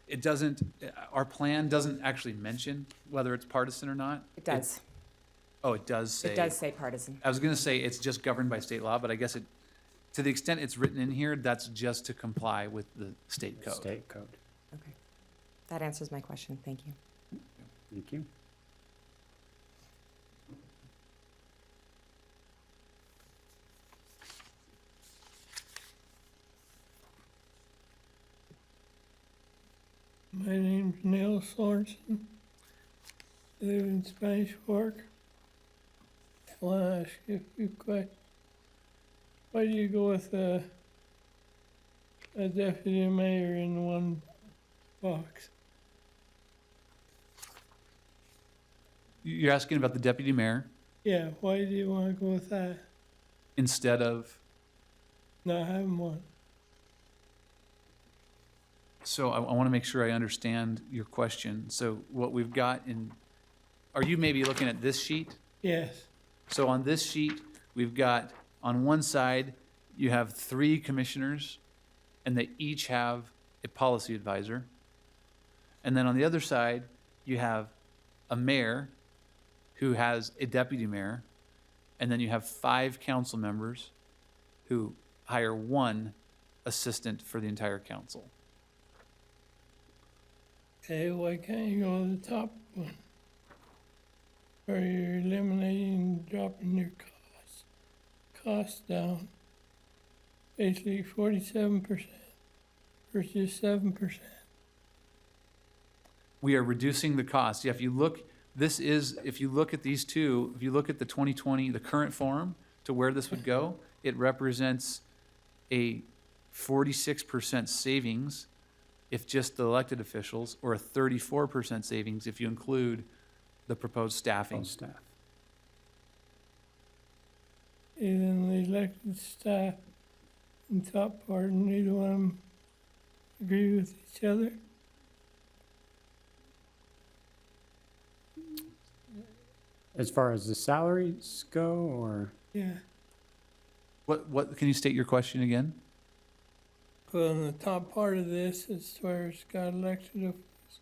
it doesn't, our plan doesn't actually mention whether it's partisan or not. It does. Oh, it does say. It does say partisan. I was gonna say it's just governed by state law, but I guess to the extent it's written in here, that's just to comply with the state code. State code. Okay. That answers my question. Thank you. Thank you. My name's Neil Sorensen. I live in Spanish Fork. I want to ask you a few questions. Why do you go with a deputy mayor in one box? You're asking about the deputy mayor Yeah, why do you want to go with that? instead of, Not having one. So I want to make sure I understand your question. So what we've got are you maybe looking at this sheet? Yes. So on this sheet, we've got, on one side, you have 3 commissioners, and they each have a policy advisor. And then on the other side, you have a mayor who has a deputy mayor, and then you have 5 council members who hire 1 assistant for the entire council. Okay, why can't you go to the top one? Where you're eliminating, dropping your costs down. Basically 47% versus 7%. We are reducing the cost. Yeah, if you look, if you look at these two, if you look at the 2020, the current form to where this would go, it represents a 46% savings if just the elected officials, or a 34% savings if you include the proposed staffing. Staff. Even the elected staff in top part, neither one of them agree with each other. As far as the salaries go, or? Yeah. What, can you state your question again? Well, in the top part of this is where it's got elected officials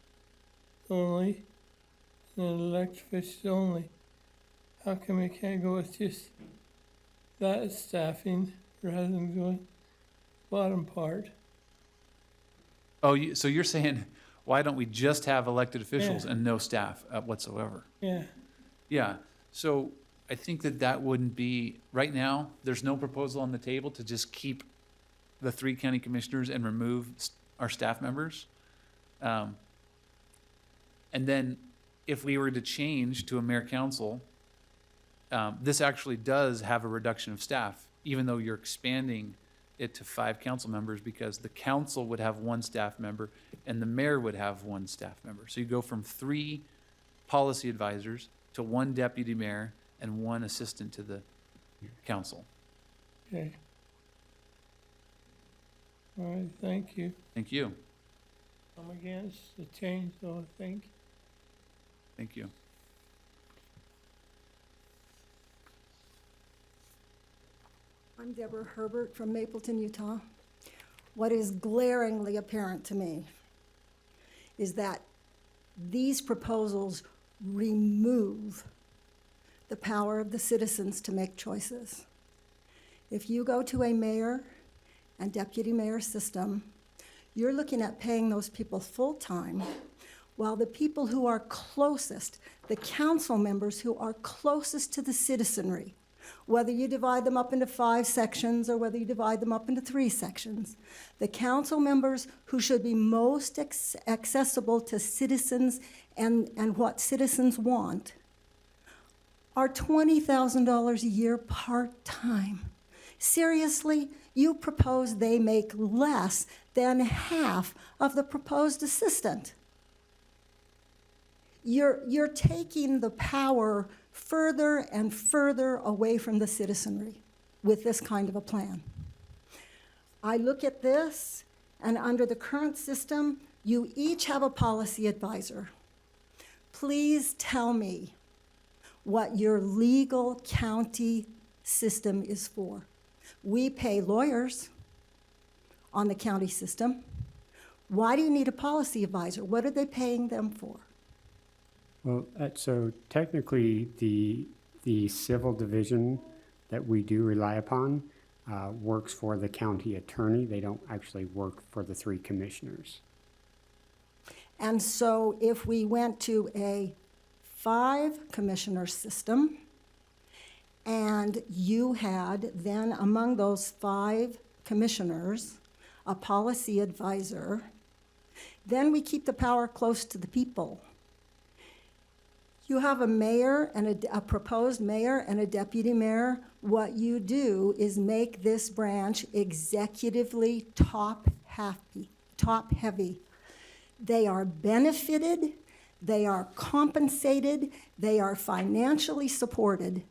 only, and elected officials only. How come we can't go with just that staffing rather than going bottom part? Oh, so you're saying, why don't we just have elected officials Yeah. and no staff whatsoever? Yeah. Yeah, so I think that wouldn't be, right now, there's no proposal on the table to just keep the 3 county commissioners and remove our staff members. And then if we were to change to a mayor council, this actually does have a reduction of staff, even though you're expanding it to 5 council members, because the council would have 1 staff member and the mayor would have 1 staff member. So you go from 3 policy advisors to 1 deputy mayor and 1 assistant to the council. Okay. All right, thank you. Thank you. I'm against the change, though, I think. Thank you. I'm Deborah Herbert from Mapleton, Utah. What is glaringly apparent to me is that these proposals remove the power of the citizens to make choices. If you go to a mayor and deputy mayor system, you're looking at paying those people full-time, while the people who are closest, the council members who are closest to the citizenry, whether you divide them up into 5 sections or whether you divide them up into 3 sections, the council members who should be most accessible to citizens and what citizens want are $20,000 a year part-time. Seriously, you propose they make less than half of the proposed assistant. You're taking the power further and further away from the citizenry with this kind of a plan. I look at this, and under the current system, you each have a policy advisor. Please tell me what your legal county system is for. We pay lawyers on the county system. Why do you need a policy advisor? What are they paying them for? Well, so technically, the civil division that we do rely upon works for the county attorney. They don't actually work for the 3 commissioners. And so if we went to a 5-commissioner system, and you had then among those 5 commissioners a policy advisor, then we keep the power close to the people. You have a mayor and a proposed mayor and a deputy mayor. What you do is make this branch executively top heavy. They are benefited, they are compensated, they are financially supported.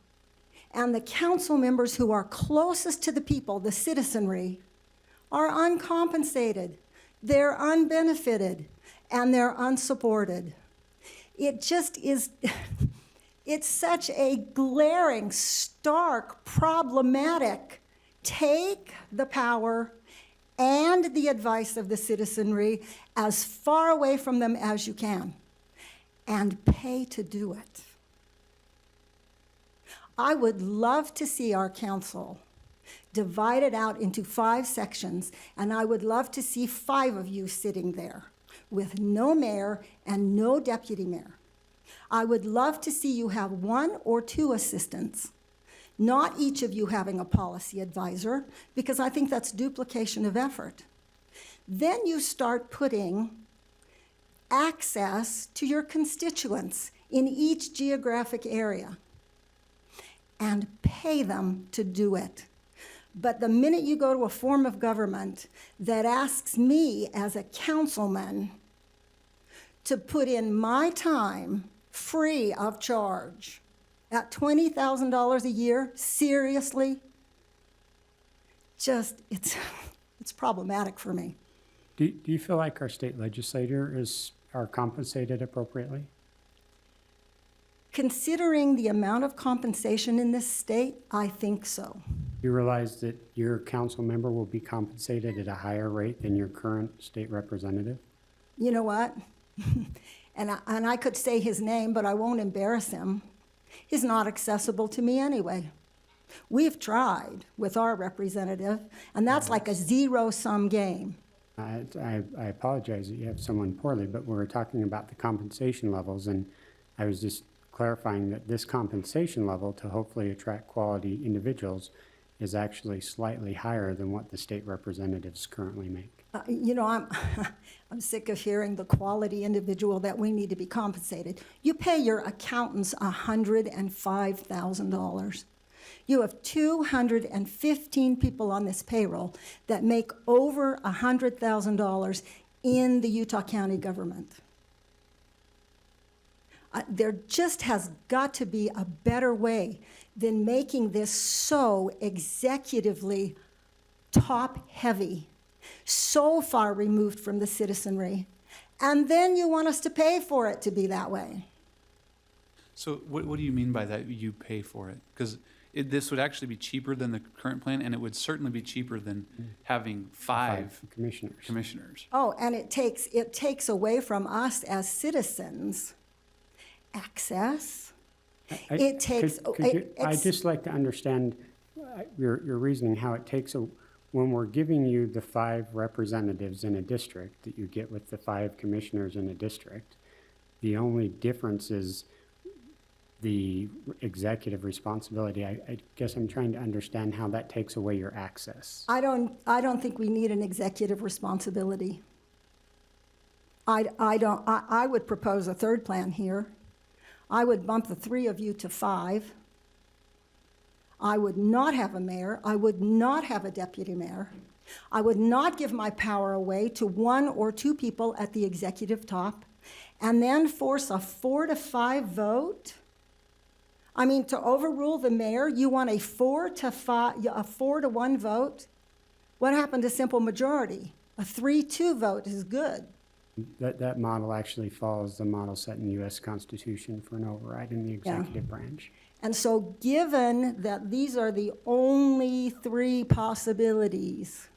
And the council members who are closest to the people, the citizenry, are uncompensated. They're unbenefited and they're unsupported. It just is, it's such a glaring, stark, problematic, take the power and the advice of the citizenry as far away from them as you can, and pay to do it. I would love to see our council divided out into 5 sections, and I would love to see 5 of you sitting there with no mayor and no deputy mayor. I would love to see you have 1 or 2 assistants, not each of you having a policy advisor, because I think that's duplication of effort. Then you start putting access to your constituents in each geographic area and pay them to do it. But the minute you go to a form of government that asks me as a councilman to put in my time free of charge at $20,000 a year, seriously, just, it's problematic for me. Do you feel like our state legislators are compensated appropriately? Considering the amount of compensation in this state, I think so. You realize that your council member will be compensated at a higher rate than your current state representative? You know what? And I could say his name, but I won't embarrass him. He's not accessible to me anyway. We've tried with our representative, and that's like a zero-sum game. I apologize that you have someone poorly, but we're talking about the compensation levels, and I was just clarifying that this compensation level to hopefully attract quality individuals is actually slightly higher than what the state representatives currently make. You know, I'm sick of hearing the quality individual that we need to be compensated. You pay your accountants $105,000. You have 215 people on this payroll that make over $100,000 in the Utah County government. There just has got to be a better way than making this so executively top-heavy, so far removed from the citizenry, and then you want us to pay for it to be that way. So what do you mean by that, you pay for it? Because this would actually be cheaper than the current plan, and it would certainly be cheaper than having 5 commissioners. Oh, and it takes away from us as citizens access. I'd just like to understand your reasoning, how it takes when we're giving you the 5 representatives in a district that you get with the 5 commissioners in a district, the only difference is the executive responsibility. I guess I'm trying to understand how that takes away your access. I don't think we need an executive responsibility. I would propose a third plan here. I would bump the 3 of you to 5. I would not have a mayor. I would not have a deputy mayor. I would not give my power away to 1 or 2 people at the executive top, and then force a 4 to 5 vote. I mean, to overrule the mayor, you want a 4 to 1 vote? What happened to simple majority? A 3-2 vote is good. That model actually follows the model set in the U.S. Constitution for an override in the executive branch. And so given that these are the only 3 possibilities,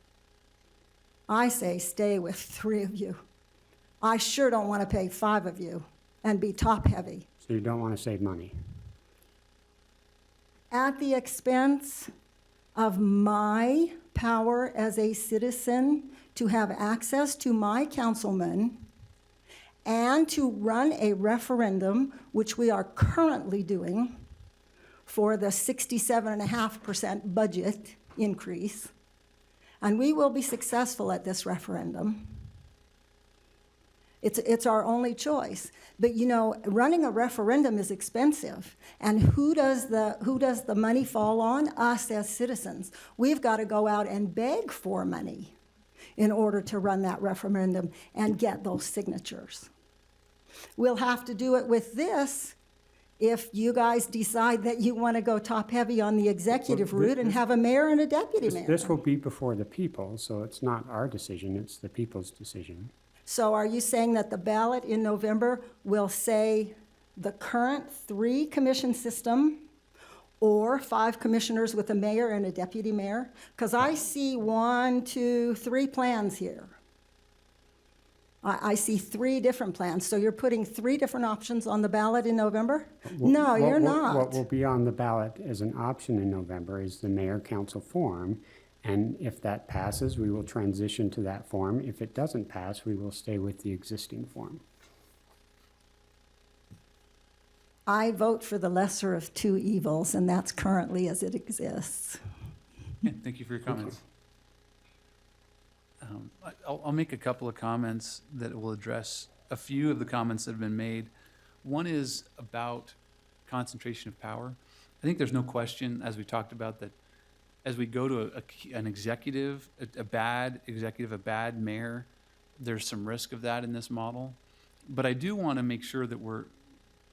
I say stay with 3 of you. I sure don't want to pay 5 of you and be top-heavy. So you don't want to save money? At the expense of my power as a citizen to have access to my councilman and to run a referendum, which we are currently doing for the 67.5% budget increase. And we will be successful at this referendum. It's our only choice. But you know, running a referendum is expensive. And who does the money fall on? Us as citizens. We've got to go out and beg for money in order to run that referendum and get those signatures. We'll have to do it with this if you guys decide that you want to go top-heavy on the executive Well, route and have a mayor and a deputy This mayor. will be before the people, so it's not our decision, it's the people's decision. So are you saying that the ballot in November will say the current 3-commission system or 5 commissioners with a mayor and a deputy mayor? Because I see 1, 2, 3 plans here. I see 3 different plans. So you're putting 3 different options on the ballot in November? No, you're not. What will be on the ballot as an option in November is the mayor-council form, and if that passes, we will transition to that form. If it doesn't pass, we will stay with the existing form. I vote for the lesser of 2 evils, and that's currently as it exists. Okay, thank you for your comments. I'll make a couple of comments that will address a few of the comments that have been made. One is about concentration of power. I think there's no question, as we talked about, that as we go to an executive, a bad executive, a bad mayor, there's some risk of that in this model. But I do want to make sure that we're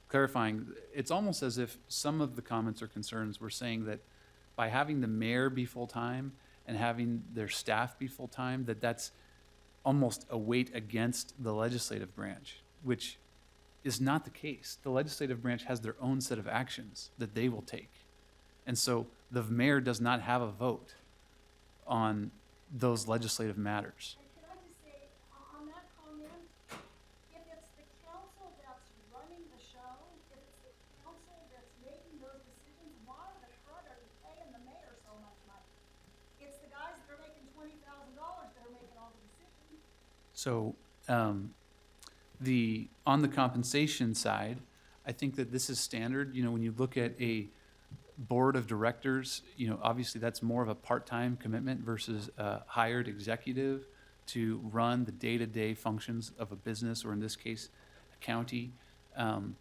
clarifying. It's almost as if some of the comments or concerns were saying that by having the mayor be full-time and having their staff be full-time, that's almost a weight against the legislative branch, which is not the case. The legislative branch has their own set of actions that they will take. And so the mayor does not have a vote on those legislative matters. Can I just say, on that comment, if it's the council that's running the show, if it's the council that's making those decisions, why the crud are you paying the mayor so much money? It's the guys that are making $20,000 that are making all the decisions. So on the compensation side, I think that this is standard. You know, when you look at a board of directors, you know, obviously that's more of a part-time commitment versus a hired executive to run the day-to-day functions of a business, or in this case, a county. I'm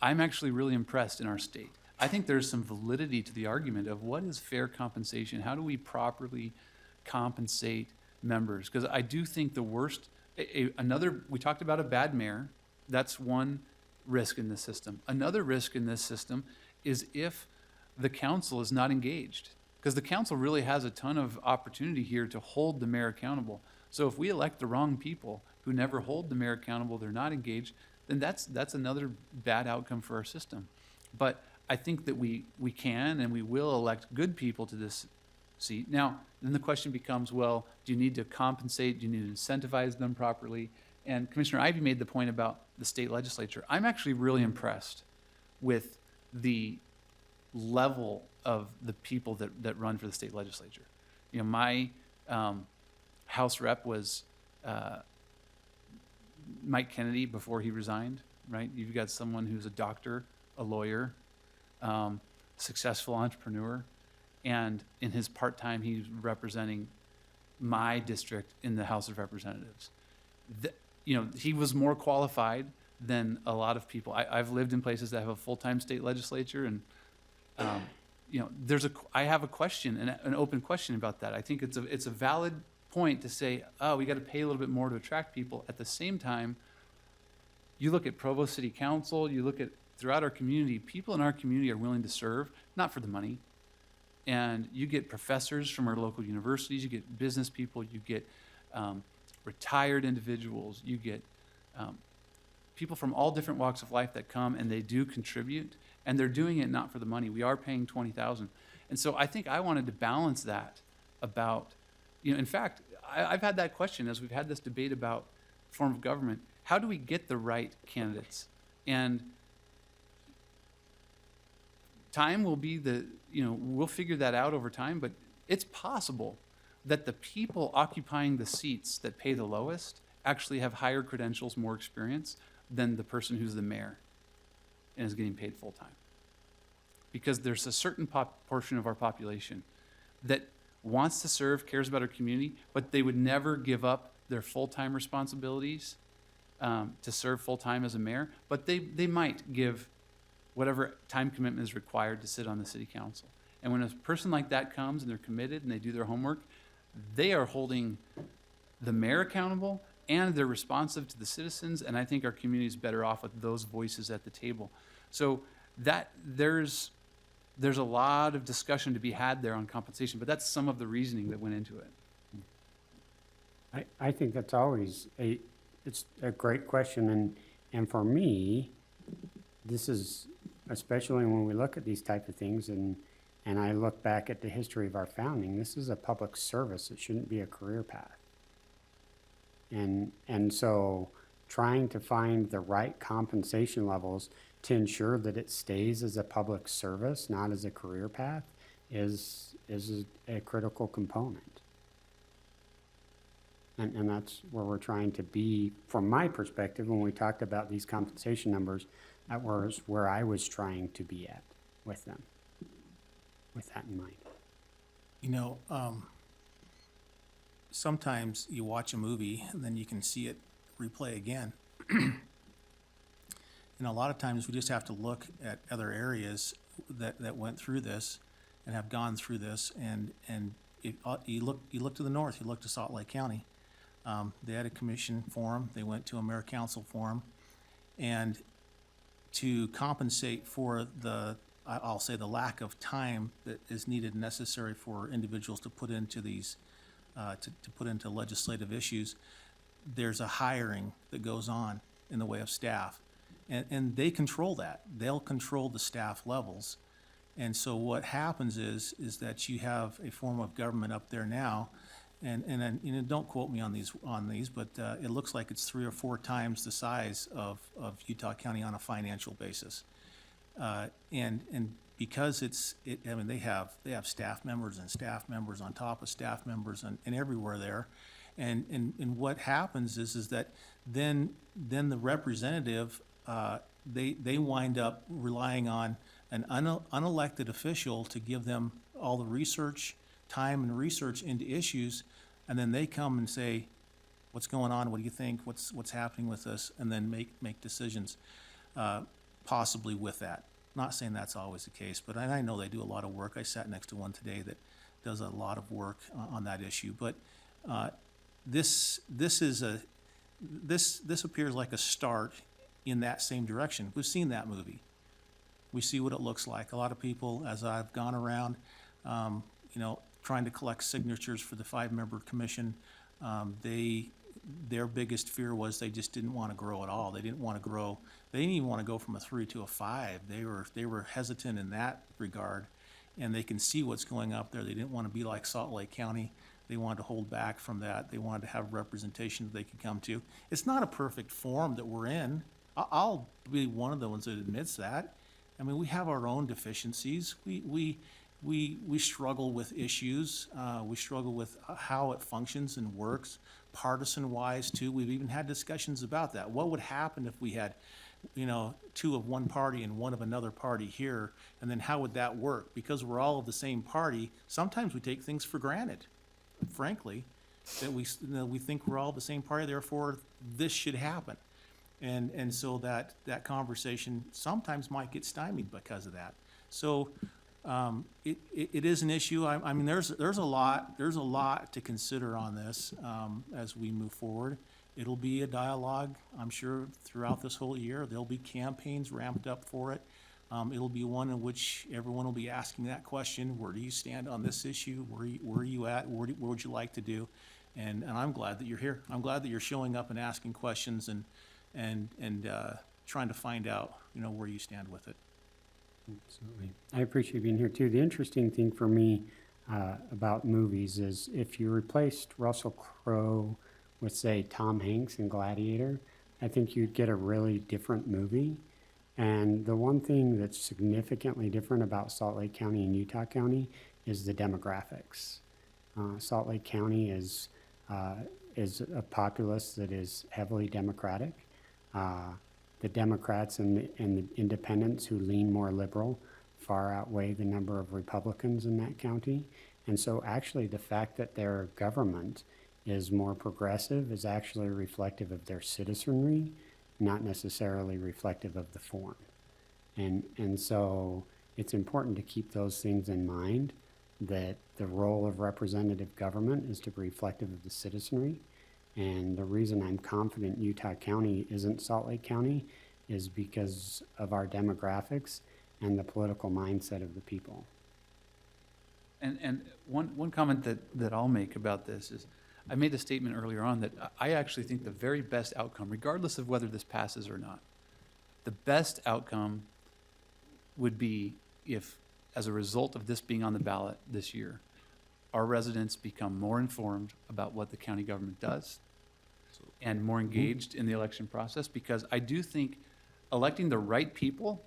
actually really impressed in our state. I think there's some validity to the argument of what is fair compensation? How do we properly compensate members? Because I do think the worst, we talked about a bad mayor. That's one risk in this system. Another risk in this system is if the council is not engaged, because the council really has a ton of opportunity here to hold the mayor accountable. So if we elect the wrong people who never hold the mayor accountable, they're not engaged, then that's another bad outcome for our system. But I think that we can and we will elect good people to this seat. Now, then the question becomes, well, do you need to compensate? Do you need to incentivize them properly? And Commissioner Ivey made the point about the state legislature. I'm actually really impressed with the level of the people that run for the state legislature. You know, my House rep was Mike Kennedy before he resigned, right? You've got someone who's a doctor, a lawyer, successful entrepreneur, and in his part-time, he's representing my district in the House of Representatives. You know, he was more qualified than a lot of people. I've lived in places that have a full-time state legislature, and you know, I have a question, an open question about that. I think it's a valid point to say, oh, we got to pay a little bit more to attract people. At the same time, you look at Provo City Council, you look at throughout our community, people in our community are willing to serve, not for the money. And you get professors from our local universities, you get business people, you get retired individuals, you get people from all different walks of life that come and they do contribute, and they're doing it not for the money. We are paying $20,000. And so I think I wanted to balance that about, you know, in fact, I've had that question as we've had this debate about form of government. How do we get the right candidates? And time will be we'll figure that out over time, but it's possible that the people occupying the seats that pay the lowest actually have higher credentials, more experience than the person who's the mayor and is getting paid full-time. Because there's a certain portion of our population that wants to serve, cares about our community, but they would never give up their full-time responsibilities to serve full-time as a mayor, but they might give whatever time commitment is required to sit on the city council. And when a person like that comes and they're committed and they do their homework, they are holding the mayor accountable and they're responsive to the citizens, and I think our community is better off with those voices at the table. So there's a lot of discussion to be had there on compensation, but that's some of the reasoning that went into it. I think that's always it's a great question, and for me, this is, especially when we look at these type of things, and I look back at the history of our founding, this is a public service. It shouldn't be a career path. And so trying to find the right compensation levels to ensure that it stays as a public service, not as a career path, is a critical component. And that's where we're trying to be, from my perspective, when we talked about these compensation numbers, that was where I was trying to be at with them, with that in mind. You know, sometimes you watch a movie and then you can see it replay again. And a lot of times we just have to look at other areas that went through this and have gone through this, and you look to the north, you look to Salt Lake County. They had a commission forum, they went to a mayor council forum, and to compensate for I'll say the lack of time that is needed and necessary for individuals to put into these, to put into legislative issues, there's a hiring that goes on in the way of staff. And they control that. They'll control the staff levels. And so what happens is that you have a form of government up there now, and you know, don't quote me on these, but it looks like it's 3 or 4 times the size of Utah County on a financial basis. And because I mean, they have staff members and staff members on top of staff members and everywhere there. And what happens is that then the representative, they wind up relying on an unelected official to give them all the research, time and research into issues, and then they come and say, what's going on, what do you think, what's happening with this, and then make decisions, possibly with that. Not saying that's always the case, but I know they do a lot of work. I sat next to one today that does a lot of work on that issue. But this appears like a start in that same direction. We've seen that movie. We see what it looks like. A lot of people, as I've gone around, you know, trying to collect signatures for the 5-member commission, their biggest fear was they just didn't want to grow at all. They didn't want to grow. They didn't even want to go from a 3 to a 5. They were hesitant in that regard, and they can see what's going up there. They didn't want to be like Salt Lake County. They wanted to hold back from that. They wanted to have representation that they could come to. It's not a perfect form that we're in. I'll be one of the ones that admits that. I mean, we have our own deficiencies. We struggle with issues. We struggle with how it functions and works, partisan-wise too. We've even had discussions about that. What would happen if we had, you know, 2 of one party and 1 of another party here, and then how would that work? Because we're all of the same party, sometimes we take things for granted, frankly, that we think we're all the same party, therefore this should happen. And so that conversation sometimes might get stymied because of that. So it is an issue. I mean, there's a lot to consider on this as we move forward. It'll be a dialogue, I'm sure, throughout this whole year. There'll be campaigns ramped up for it. It'll be one in which everyone will be asking that question: where do you stand on this issue? Where are you at? What would you like to do? And I'm glad that you're here. I'm glad that you're showing up and asking questions and trying to find out, you know, where you stand with it. Absolutely. I appreciate being here too. The interesting thing for me about movies is if you replaced Russell Crowe with, say, Tom Hanks in Gladiator, I think you'd get a really different movie. And the one thing that's significantly different about Salt Lake County and Utah County is the demographics. Salt Lake County is a populace that is heavily Democratic. The Democrats and the independents who lean more liberal far outweigh the number of Republicans in that county. And so actually the fact that their government is more progressive is actually reflective of their citizenry, not necessarily reflective of the form. And so it's important to keep those things in mind, that the role of representative government is to be reflective of the citizenry. And the reason I'm confident Utah County isn't Salt Lake County is because of our demographics and the political mindset of the people. And one comment that I'll make about this is, I made a statement earlier on that I actually think the very best outcome, regardless of whether this passes or not, the best outcome would be if, as a result of this being on the ballot this year, our residents become more informed about what the county government does and more engaged in the election process, because I do think electing the right people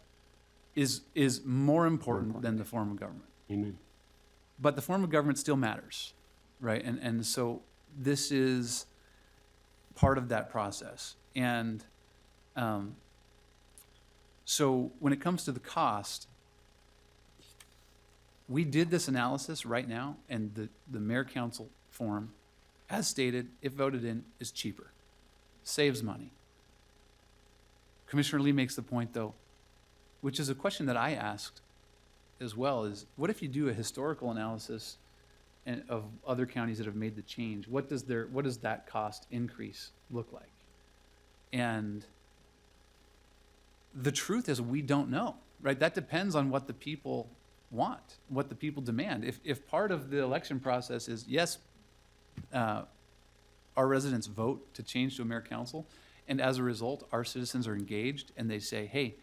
is more important than the form of government. Amen. But the form of government still matters, right? And so this is part of that process. And so when it comes to the cost, we did this analysis right now, and the mayor-council form, as stated, if voted in, is cheaper, saves money. Commissioner Lee makes the point, though, which is a question that I asked as well, is what if you do a historical analysis of other counties that have made the change? What does that cost increase look like? And the truth is, we don't know, right? That depends on what the people want, what the people demand. If part of the election process is, yes, our residents vote to change to a mayor council, and as a result, our citizens are engaged and they say, hey,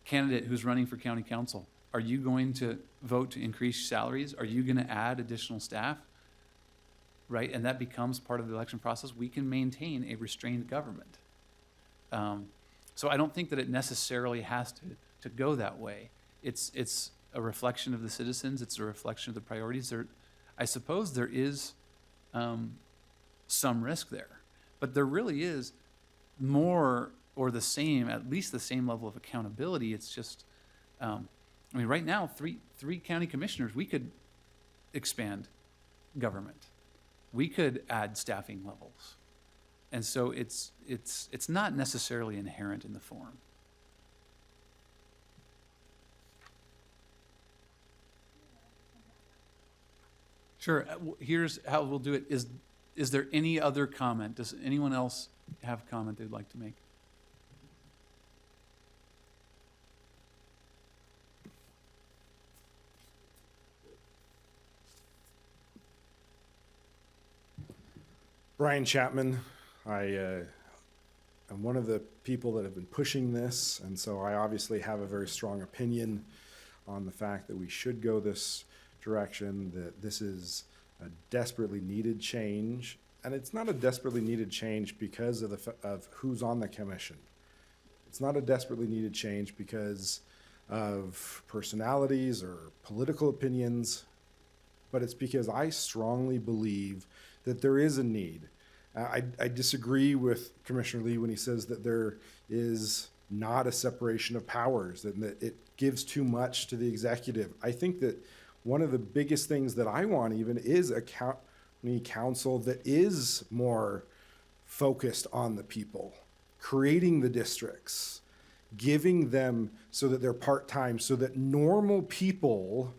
candidate who's running for county council, are you going to vote to increase salaries? Are you going to add additional staff? Right? And that becomes part of the election process. We can maintain a restrained government. So I don't think that it necessarily has to go that way. It's a reflection of the citizens. It's a reflection of the priorities. I suppose there is some risk there, but there really is more or the same, at least the same level of accountability. It's just, I mean, right now, three county commissioners, we could expand government. We could add staffing levels. And so it's not necessarily inherent in the form. Sure. Here's how we'll do it. Is there any other comment? Does anyone else have a comment they'd like to make? Brian Chapman. I'm one of the people that have been pushing this, and so I obviously have a very strong opinion on the fact that we should go this direction, that this is a desperately needed change. And it's not a desperately needed change because of who's on the commission. It's not a desperately needed change because of personalities or political opinions, but it's because I strongly believe that there is a need. I disagree with Commissioner Lee when he says that there is not a separation of powers, and that it gives too much to the executive. I think that one of the biggest things that I want even is a county council that is more focused on the people, creating the districts, giving them so that they're part-time, so that normal people,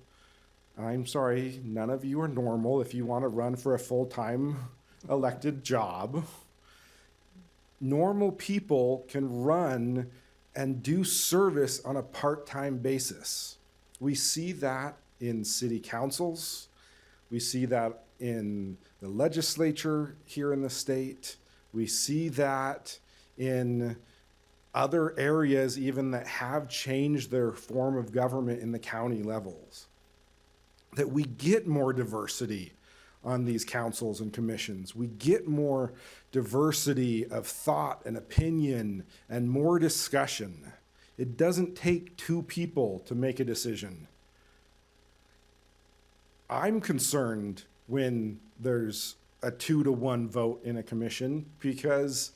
I'm sorry, none of you are normal if you want to run for a full-time elected job. Normal people can run and do service on a part-time basis. We see that in city councils. We see that in the legislature here in the state. We see that in other areas even that have changed their form of government in the county levels. That we get more diversity on these councils and commissions. We get more diversity of thought and opinion and more discussion. It doesn't take two people to make a decision. I'm concerned when there's a 2-to-1 vote in a commission, because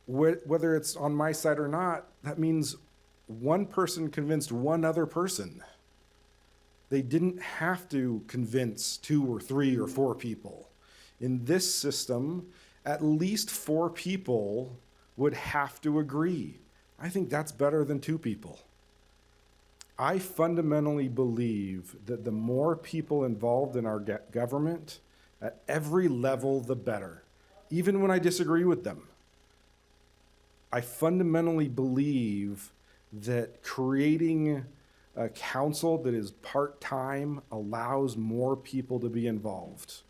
whether it's on my side or not, that means one person convinced one other person. They didn't have to convince 2 or 3 or 4 people. In this system, at least 4 people would have to agree. I think that's better than 2 people. I fundamentally believe that the more people involved in our government, at every level, the better, even when I disagree with them. I fundamentally believe that creating a council that is part-time allows more people to be involved.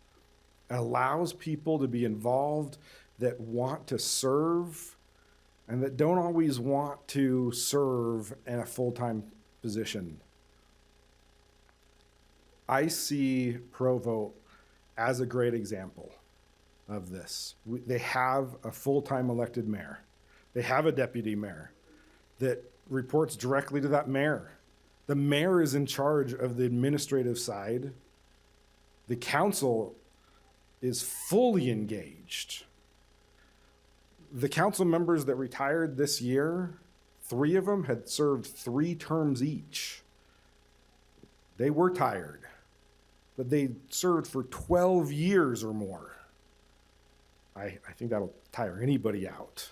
Allows people to be involved that want to serve and that don't always want to serve in a full-time position. I see Provo as a great example of this. They have a full-time elected mayor. They have a deputy mayor that reports directly to that mayor. The mayor is in charge of the administrative side. The council is fully engaged. The council members that retired this year, 3 of them had served 3 terms each. They were tired, but they served for 12 years or more. I think that'll tire anybody out.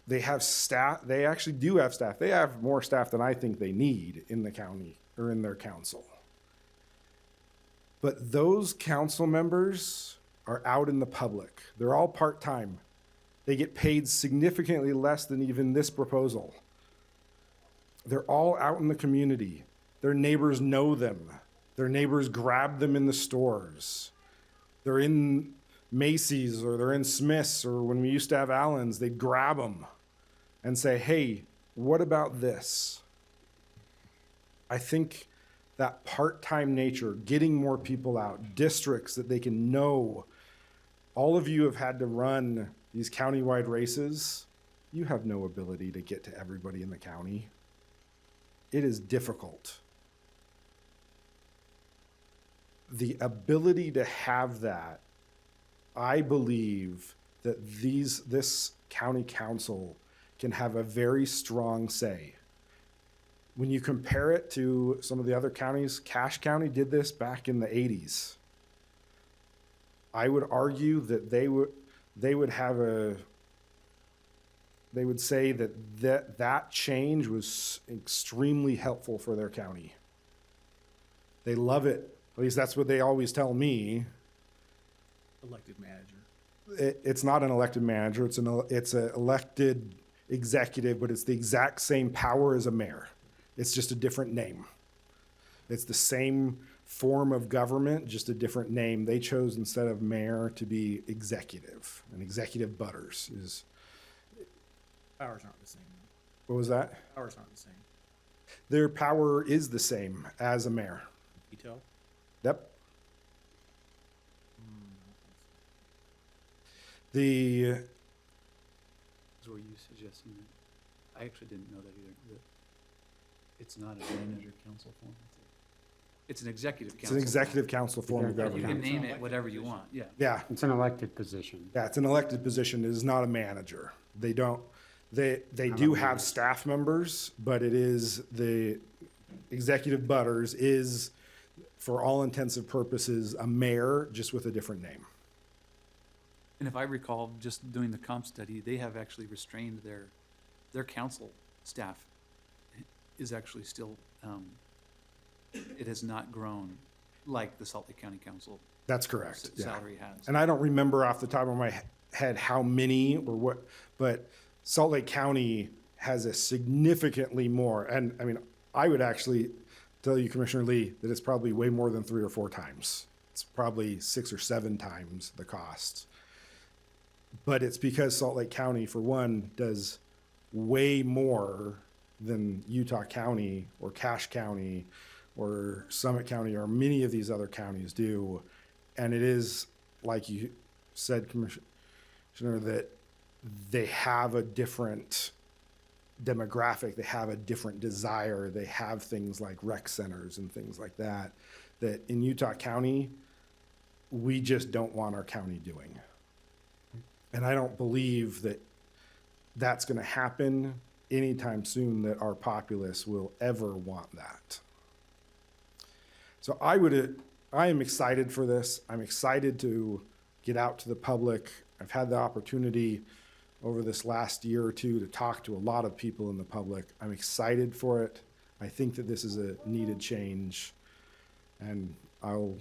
They have staff, they actually do have staff. They have more staff than I think they need in the county or in their council. But those council members are out in the public. They're all part-time. They get paid significantly less than even this proposal. They're all out in the community. Their neighbors know them. Their neighbors grab them in the stores. They're in Macy's or they're in Smith's, or when we used to have Allen's, they'd grab them and say, hey, what about this? I think that part-time nature, getting more people out, districts that they can know. All of you have had to run these countywide races. You have no ability to get to everybody in the county. It is difficult. The ability to have that, I believe that this county council can have a very strong say. When you compare it to some of the other counties, Cache County did this back in the 80s. I would argue that they would say that change was extremely helpful for their county. They love it. At least that's what they always tell me. Elected manager. It's not an elected manager. It's an elected executive, but it's the exact same power as a mayor. It's just a different name. It's the same form of government, just a different name. They chose, instead of mayor, to be executive. And executive butters is. Powers aren't the same. What was that? Powers aren't the same. Their power is the same as a mayor. Veto? Yep. The So were you suggesting that? I actually didn't know that either, that it's not a manager council form. It's an executive council. It's an executive council form of You government. can name it whatever you want, yeah. Yeah. It's an elected position. Yeah, it's an elected position. It is not a manager. They do have staff members, but it is the executive butters is, for all intents and purposes, a mayor, just with a different name. And if I recall, just doing the comp study, they have actually restrained their council staff is actually still, it has not grown like the Salt Lake County Council. That's correct. Yeah. Salary has. And I don't remember off the top of my head how many or what, but Salt Lake County has a significantly more, and I mean, I would actually tell you, Commissioner Lee, that it's probably way more than 3 or 4 times. It's probably 6 or 7 times the cost. But it's because Salt Lake County, for one, does way more than Utah County or Cache County or Summit County or many of these other counties do. And it is, like you said, Commissioner, that they have a different demographic, they have a different desire, they have things like rec centers and things like that, that in Utah County, we just don't want our county doing. And I don't believe that that's going to happen anytime soon, that our populace will ever want that. So I am excited for this. I'm excited to get out to the public. I've had the opportunity over this last year or two to talk to a lot of people in the public. I'm excited for it. I think that this is a needed change, and I'll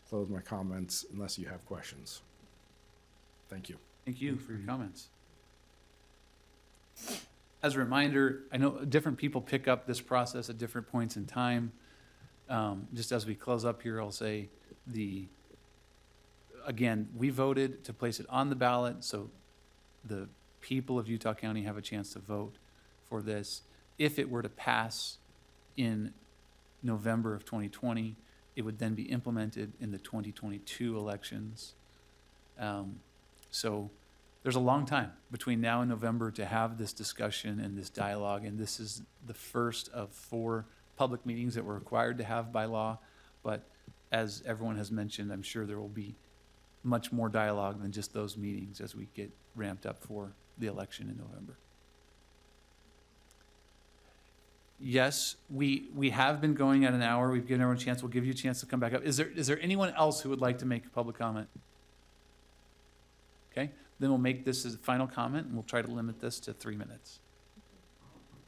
close my comments unless you have questions. Thank you. Thank you for your comments. as a reminder, I know different people pick up this process at different points in time. Just as we close up here, I'll say again, we voted to place it on the ballot, so the people of Utah County have a chance to vote for this. If it were to pass in November of 2020, it would then be implemented in the 2022 elections. So there's a long time between now and November to have this discussion and this dialogue, and this is the first of 4 public meetings that we're required to have by law. But as everyone has mentioned, I'm sure there will be much more dialogue than just those meetings as we get ramped up for the election in November. Yes, we have been going at an hour. We've given everyone a chance. We'll give you a chance to come back up. Is there anyone else who would like to make a public comment? Okay, then we'll make this as a final comment, and we'll try to limit this to 3 minutes.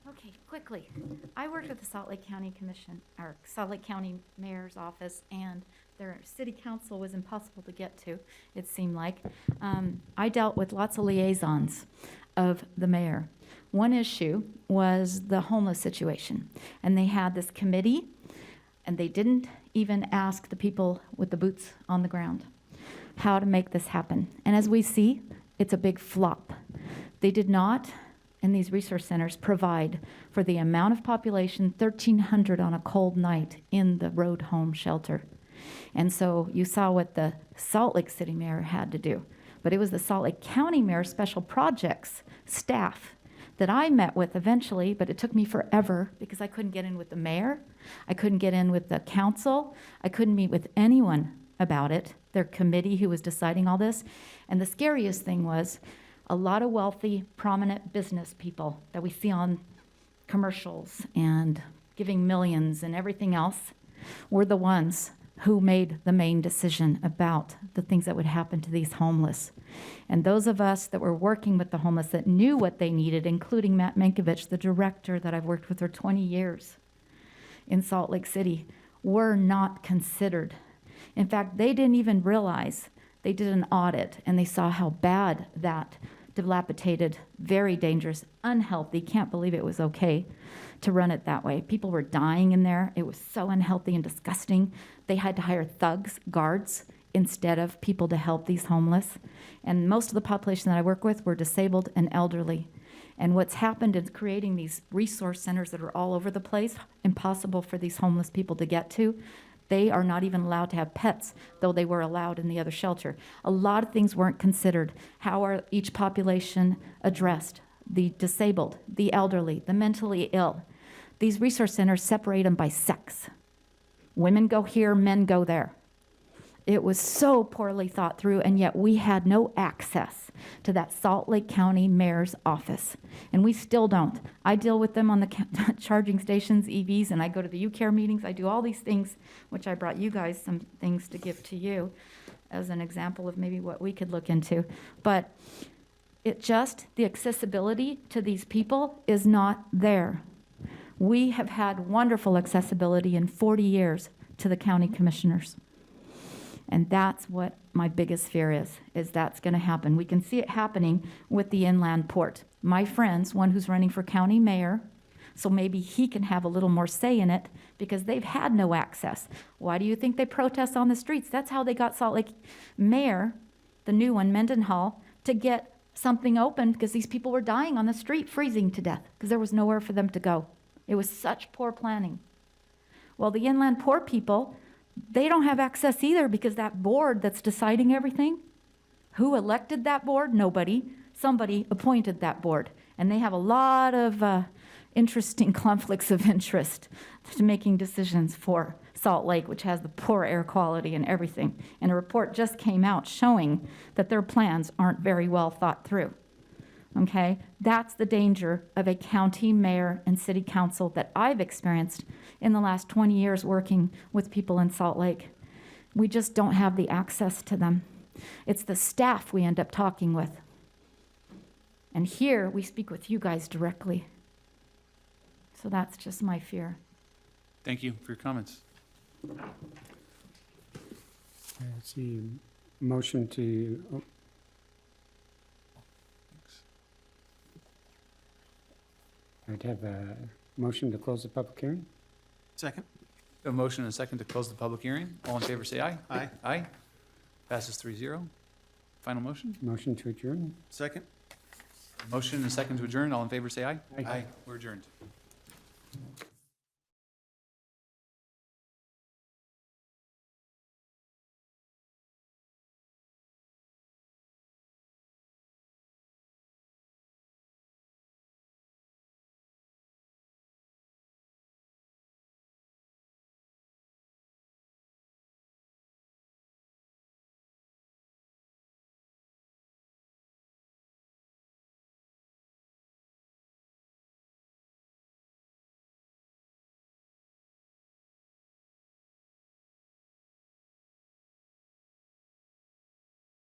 Okay, quickly. I worked with the Salt Lake County Commission, or Salt Lake County Mayor's Office, and their city council was impossible to get to, it seemed like. I dealt with lots of liaisons of the mayor. One issue was the homeless situation, and they had this committee, and they didn't even ask the people with the boots on the ground how to make this happen. And as we see, it's a big flop. They did not, in these resource centers, provide for the amount of population, 1,300 on a cold night in the road home shelter. And so you saw what the Salt Lake City mayor had to do. But it was the Salt Lake County Mayor Special Projects staff that I met with eventually, but it took me forever because I couldn't get in with the mayor. I couldn't get in with the council. I couldn't meet with anyone about it, their committee who was deciding all this. And the scariest thing was a lot of wealthy, prominent business people that we see on commercials and giving millions and everything else were the ones who made the main decision about the things that would happen to these homeless. And those of us that were working with the homeless that knew what they needed, including Matt Mankiewicz, the director that I've worked with for 20 years in Salt Lake City, were not considered. In fact, they didn't even realize. They did an audit and they saw how bad that dilapidated, very dangerous, unhealthy, can't believe it was okay to run it that way. People were dying in there. It was so unhealthy and disgusting. They had to hire thugs, guards, instead of people to help these homeless. And most of the population that I work with were disabled and elderly. And what's happened is creating these resource centers that are all over the place, impossible for these homeless people to get to. They are not even allowed to have pets, though they were allowed in the other shelter. A lot of things weren't considered. How are each population addressed? The disabled, the elderly, the mentally ill. These resource centers separate them by sex. Women go here, men go there. It was so poorly thought through, and yet we had no access to that Salt Lake County Mayor's office, and we still don't. I deal with them on the charging stations, EVs, and I go to the UCare meetings. I do all these things, which I brought you guys some things to give to you as an example of maybe what we could look into. But the accessibility to these people is not there. We have had wonderful accessibility in 40 years to the county commissioners. And that's what my biggest fear is that's going to happen. We can see it happening with the inland port. My friend's one who's running for county mayor, so maybe he can have a little more say in it because they've had no access. Why do you think they protest on the streets? That's how they got Salt Lake Mayor, the new one, Mendenhall, to get something open because these people were dying on the street, freezing to death because there was nowhere for them to go. It was such poor planning. Well, the inland port people, they don't have access either because that board that's deciding everything, who elected that board? Nobody. Somebody appointed that board. And they have a lot of interesting conflicts of interest to making decisions for Salt Lake, which has the poor air quality and everything. And a report just came out showing that their plans aren't very well thought through. Okay? That's the danger of a county mayor and city council that I've experienced in the last 20 years working with people in Salt Lake. We just don't have the access to them. It's the staff we end up talking with. And here we speak with you guys directly. So that's just my fear. Thank you for your comments. Let's see, motion to, I'd have a motion to close the public hearing. Second? A motion and a second to close the public hearing. All in favor, say aye. Aye. Aye. Passes 3-0. Final motion? Motion to adjourn. Second? Motion and a second to adjourn. All in favor, say aye. Aye. We're adjourned.